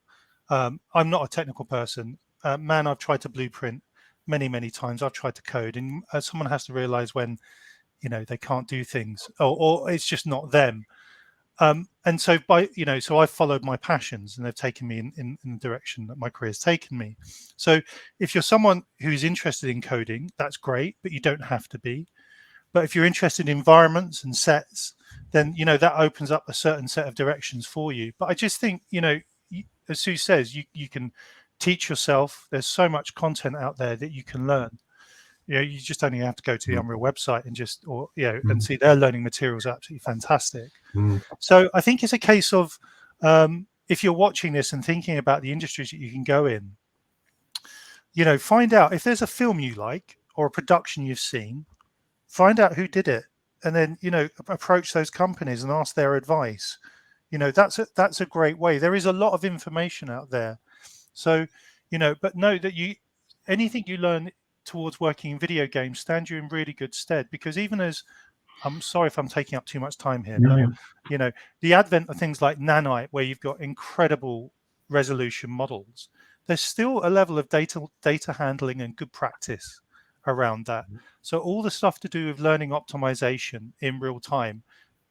I'm not a technical person. I've tried to blueprint many times. I've tried to code, and someone has to realize when they can't do things, or it's just not them. And so so I've followed my passions, and they've taken me in the direction that my career has taken me. So if you're someone who's interested in coding, that's great, but you don't have to be. But if you're interested in environments and sets, then that opens up a certain set of directions for you. But I just think as Sue says, you can teach yourself. There's so much content out there that you can learn. You just only have to go to the Unreal website and and see their learning materials are absolutely fantastic. So I think it's a case of if you're watching this and thinking about the industries that you can go in, find out if there's a film you like or a production you've seen, find out who did it, and then approach those companies and ask their advice. That's a great way. There is a lot of information out there. So but know that anything you learn towards working in video games stand you in really good stead, because even as I'm sorry if I'm taking up too much time here, but the advent of things like nanite, where you've got incredible resolution models, there's still a level of data handling and good practice around that. So all the stuff to do with learning optimization in real time,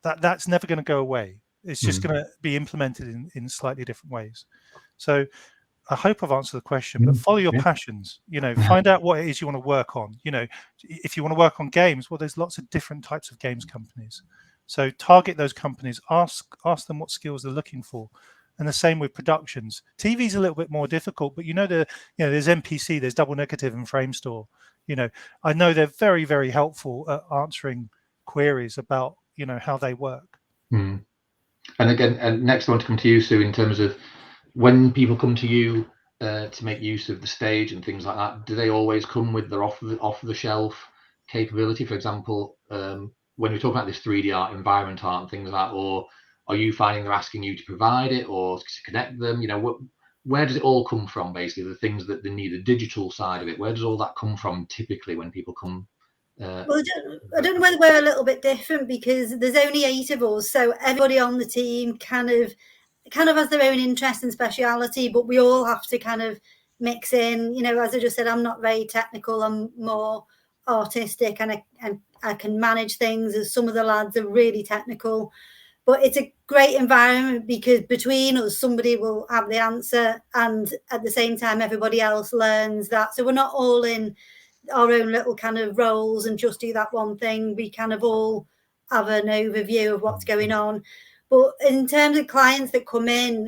that's never going to go away. It's just going to be implemented in slightly different ways. So I hope I've answered the question, but follow your passions, find out what it is you want to work on. If you want to work on games, well, there's lots of different types of games companies. So target those companies, ask them what skills they're looking for. And the same with productions. TV's a little bit more difficult, but there's MPC, there's Double Negative and Framestore. I know they're very, very helpful at answering queries about, how they work. And again, next I want to come to you, Sue, in terms of when people come to you to make use of the stage and things like that, do they always come with their off-the-shelf capability? For example, when we talk about this 3D art, environment art and things like that, or are you finding they're asking you to provide it or to connect them? Where does it all come from, basically, the things that they need, the digital side of it? Where does all that come from typically when people come? Well, I don't know whether we're a little bit different, because there's only 8 of us, so everybody on the team kind of has their own interest and speciality, but we all have to kind of mix in. As I just said, I'm not very technical, I'm more artistic, and I can manage things, as some of the lads are really technical. But it's a great environment, because between us, somebody will have the answer, and at the same time, everybody else learns that. So we're not all in our own little kind of roles and just do that one thing. We kind of all have an overview of what's going on. But in terms of clients that come in,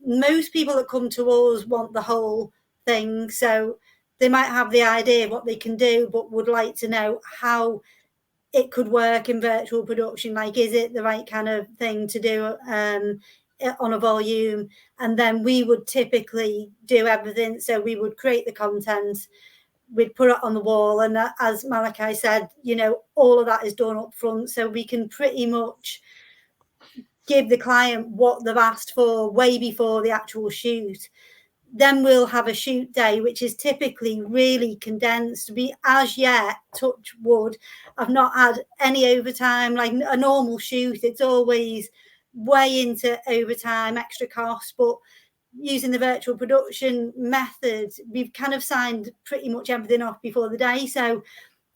most people that come to us want the whole thing. So they might have the idea of what they can do, but would like to know how it could work in virtual production. Like, is it the right kind of thing to do? on a volume, and then we would typically do everything. So we would create the content, we'd put it on the wall, and that, as Malachi said, you know, all of that is done up front, so we can pretty much give the client what they've asked for way before the actual shoot. Then we'll have a shoot day, which is typically really condensed. We, as yet, touch wood, I've not had any overtime. Like a normal shoot, it's always way into overtime, extra costs. But using the virtual production method, we've kind of signed pretty much everything off before the day. So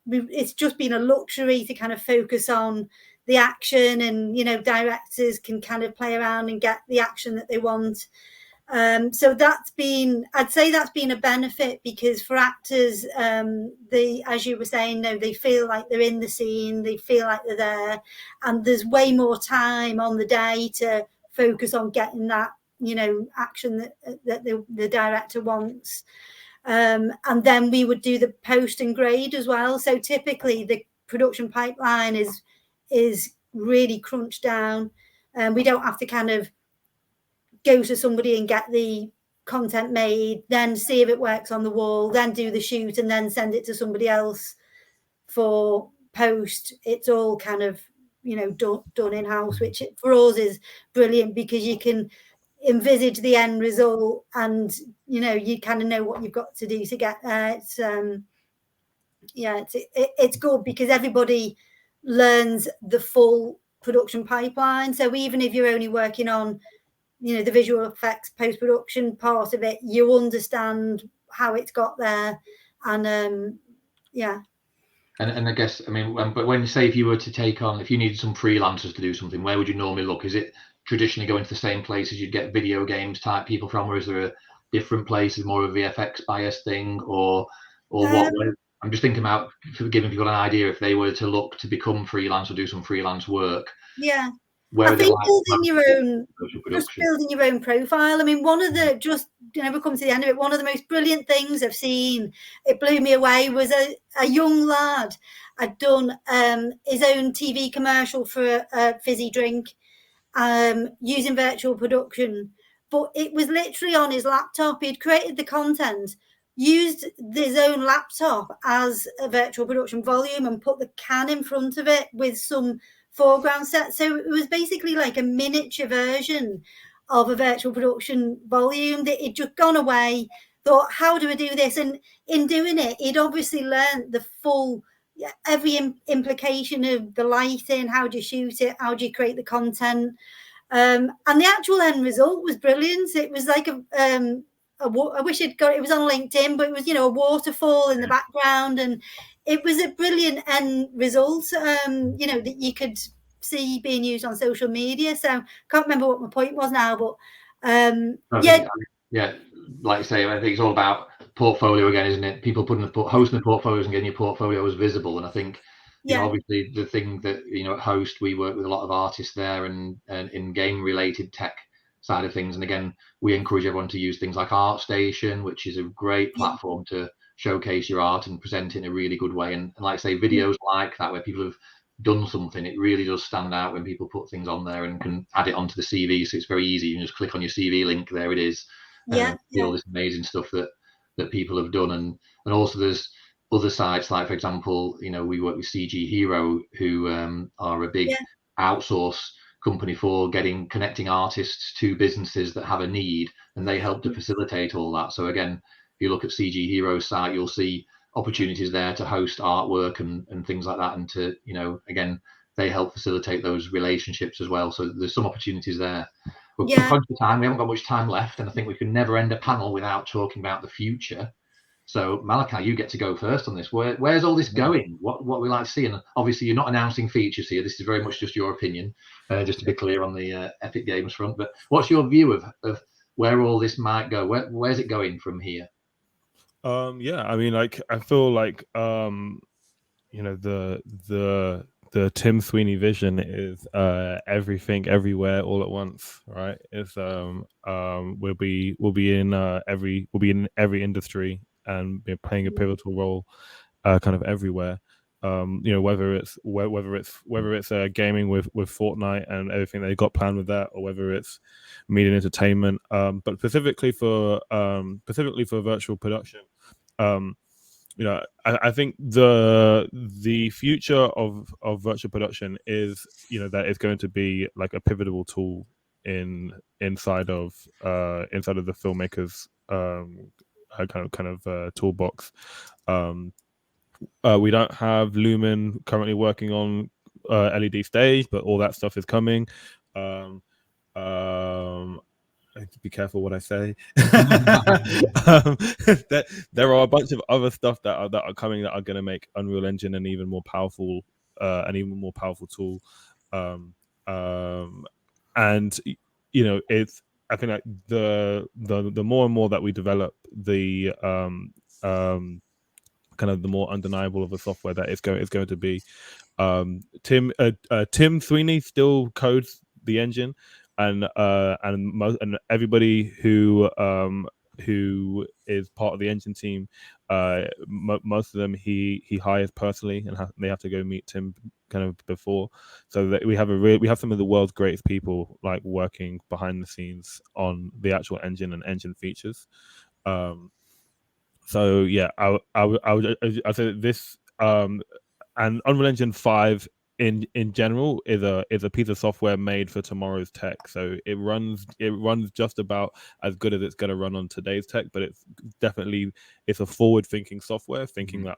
it's just been a luxury to kind of focus on the action, and, you know, directors can kind of play around and get the action that they want. So that's been, I'd say that's been a benefit, because for actors, as you were saying, they feel like they're in the scene, they feel like they're there, and there's way more time on the day to focus on getting that, you know, action that the director wants. And then we would do the post and grade as well. So typically the production pipeline is really crunched down, and we don't have to kind of go to somebody and get the content made, then see if it works on the wall, then do the shoot, and then send it to somebody else for post. It's all kind of, you know, done in-house, which for us is brilliant, because you can envisage the end result, and, you know, you kind of know what you've got to do to get there. It's good, because everybody learns the full production pipeline. So even if you're only working on, you know, the visual effects post-production part of it, you understand how it's got there. And And I guess, I mean, but when you say, if you were to take on, if you needed some freelancers to do something, where would you normally look? Is it traditionally going to the same places you'd get video games type people from, or is there a different place, is more of a VFX bias thing, or what? I'm just thinking about giving people an idea, if they were to look to become freelance or do some freelance work. Yeah. Where I think building your own profile. I mean, one of the, just, you know, we'll come to the end of it, one of the most brilliant things I've seen, it blew me away, was a young lad had done his own TV commercial for a fizzy drink, using virtual production. But it was literally on his laptop. He'd created the content, used his own laptop as a virtual production volume, and put the can in front of it with some foreground set. So it was basically like a miniature version of a virtual production volume that he'd just gone away, thought, how do I do this? And in doing it, he'd obviously learned the full, every implication of the lighting, how do you shoot it, how do you create the content. And the actual end result was brilliant. It was like I wish it was on LinkedIn, but it was, you know, a waterfall in the background, and it was a brilliant end result, you know, that you could see being used on social media. So can't remember what my point was now, but like I say, I think it's all about portfolio again, isn't it? People hosting the portfolios and getting your portfolios visible. And I think, you know, obviously the thing that, you know, at Host, we work with a lot of artists there, and in game related tech side of things. And again, we encourage everyone to use things like ArtStation, which is a great platform to showcase your art and present it in a really good way. And like I say, videos like that, where people have done something, it really does stand out when people put things on there and can add it onto the CV. So it's very easy. You can just click on your CV link, there it is. See all this amazing stuff that people have done. And also there's other sites, like, for example, you know, we work with CG Hero, who are a big outsource company for connecting artists to businesses that have a need, and they help to facilitate all that. So again, if you look at CG Hero's site, you'll see opportunities there to host artwork and things like that, and to, you know, again, they help facilitate those relationships as well. So there's some opportunities there. We're conscious of time, we haven't got much time left, and I think we can never end a panel without talking about the future. So Malachi, you get to go first on this. Where's all this going? What we like to see? And obviously you're not announcing features here. This is very much just your opinion, just to be clear on the Epic Games front. But what's your view of where all this might go? Where's it going from here? I mean, like, I feel like you know, the Tim Sweeney vision is everything everywhere all at once, right? It's we'll be in every industry, and we're playing a pivotal role kind of everywhere. whether it's gaming with Fortnite and everything they got planned with that, or whether it's media and entertainment, but specifically for virtual production. I think the future of virtual production is, that it's going to be like a pivotal tool inside of the filmmakers kind of toolbox. We don't have Lumen currently working on LED stage, but all that stuff is coming. I have to be careful what I say. There are a bunch of other stuff that are coming that are going to make Unreal Engine an even more powerful tool. And it's, I think, like the more and more that we develop the kind of the more undeniable of a software that is going to be. Tim Sweeney still codes the engine, and everybody who is part of the engine team, most of them he hires personally, and they have to go meet Tim kind of before, so that we have some of the world's greatest people like working behind the scenes on the actual engine and engine features. So yeah, I would say that this and Unreal Engine 5 in general is a piece of software made for tomorrow's tech. So it runs just about as good as it's going to run on today's tech, but it's a forward-thinking software, thinking that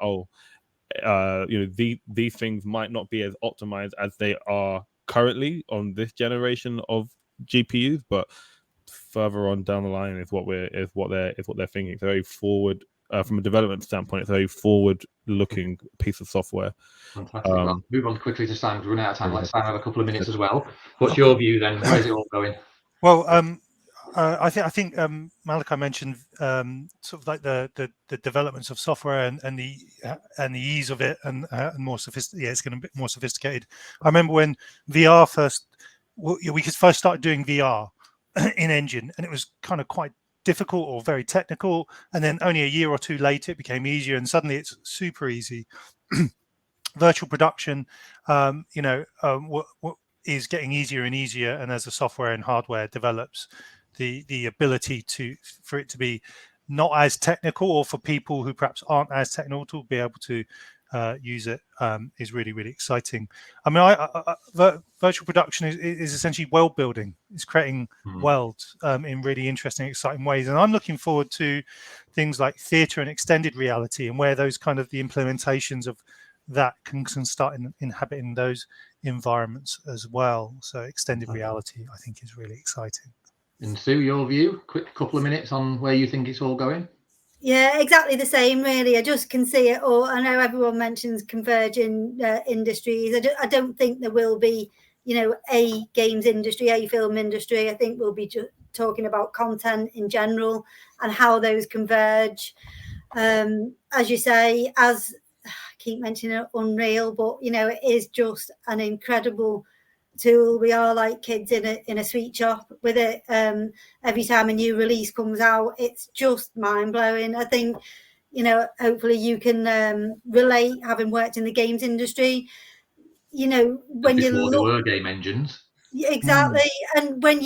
these things might not be as optimized as they are currently on this generation of GPUs, but further on down the line is what they're thinking. It's very forward. From a development standpoint, it's a very forward-looking piece of software. Fantastic. Well, move on quickly to Simon. We're running out of time. Let Simon have a couple of minutes as well. What's your view then? Where's it all going? Well, I think Malachi mentioned sort of like the developments of software and the ease of it and more sophisticated. Yeah, it's going to be more sophisticated. I remember when VR we first started doing VR in Engine, and it was kind of quite difficult or very technical, and then only a year or two later it became easier, and suddenly it's super easy. Virtual production, what is getting easier and easier, and as the software and hardware develops, the ability for it to be not as technical, or for people who perhaps aren't as technical to be able to use it is really, really exciting. I mean, virtual production is essentially world building. It's creating worlds in really interesting, exciting ways. And I'm looking forward to things like theatre and extended reality, and where those kind of the implementations of that can start inhabiting those environments as well. So extended reality, I think, is really exciting. And Sue, your view? Quick couple of minutes on where you think it's all going. Yeah, exactly the same, really. I just can see it all. I know everyone mentions converging industries. I don't think there will be, a games industry, a film industry. I think we'll be just talking about content in general and how those converge. As you say, as I keep mentioning Unreal, but, it is just an incredible tool. We are like kids in a sweet shop with it. Every time a new release comes out, it's just mind-blowing. I think, hopefully you can relate, having worked in the games industry. When you look, there were game engines. Exactly. And when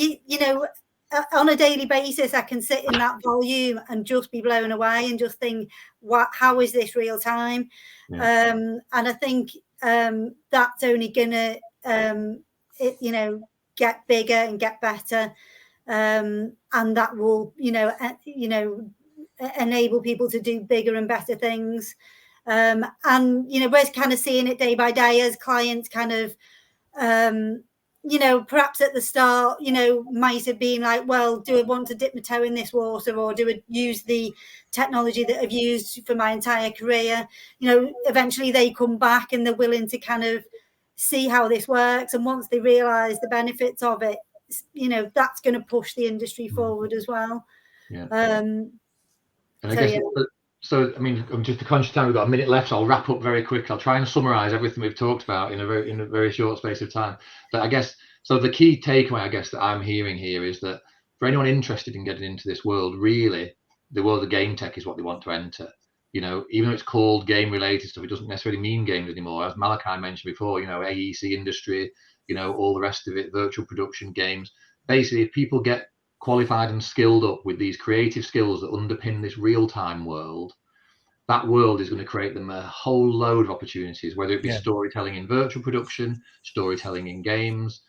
on a daily basis, I can sit in that volume and just be blown away and just think, how is this real time? And I think that's only gonna get bigger and get better, and that will enable people to do bigger and better things, and we're kind of seeing it day by day as clients kind of perhaps at the start might have been like, well, do I want to dip my toe in this water, or do I use the technology that I've used for my entire career? Eventually they come back and they're willing to kind of see how this works, and once they realize the benefits of it, that's going to push the industry forward as well. And I guess so I mean, I'm just conscious of time. We've got a minute left, so I'll wrap up very quick. I'll try and summarize everything we've talked about in a very short space of time. But I guess so the key takeaway, I guess, that I'm hearing here is that for anyone interested in getting into this world, really the world of game tech is what they want to enter. You know, even though it's called game related stuff, it doesn't necessarily mean games anymore. As Malachi mentioned before, you know, AEC industry, you know, all the rest of it, virtual production games. Basically, if people get qualified and skilled up with these creative skills that underpin this real-time world, that world is going to create them a whole load of opportunities, whether it be storytelling in virtual production, storytelling in games,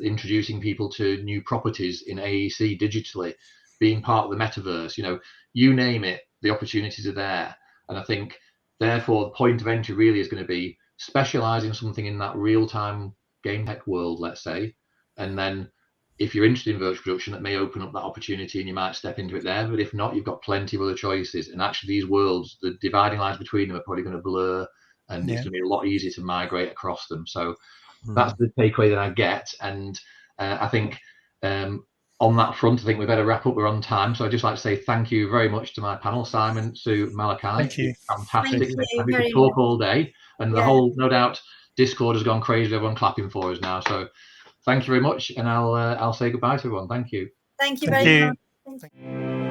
introducing people to new properties in AEC digitally, being part of the metaverse, you know, you name it, the opportunities are there. And I think, therefore, the point of entry really is going to be specializing something in that real-time game tech world, let's say, and then if you're interested in virtual production, that may open up that opportunity and you might step into it there. But if not, you've got plenty of other choices. And actually, these worlds, the dividing lines between them are probably going to blur, and it's going to be a lot easier to migrate across them. So that's the takeaway that I get. And I think on that front, I think we better wrap up. We're on time. So I'd just like to say thank you very much to my panel, Simon, Sue, Malachi. Thank you. Fantastic. Thank you We very could talk much. all day. And the whole, no doubt, Discord has gone crazy. Everyone clapping for us now. So thank you very much, and I'll say goodbye to everyone. Thank you. Thank you very much. Thank you.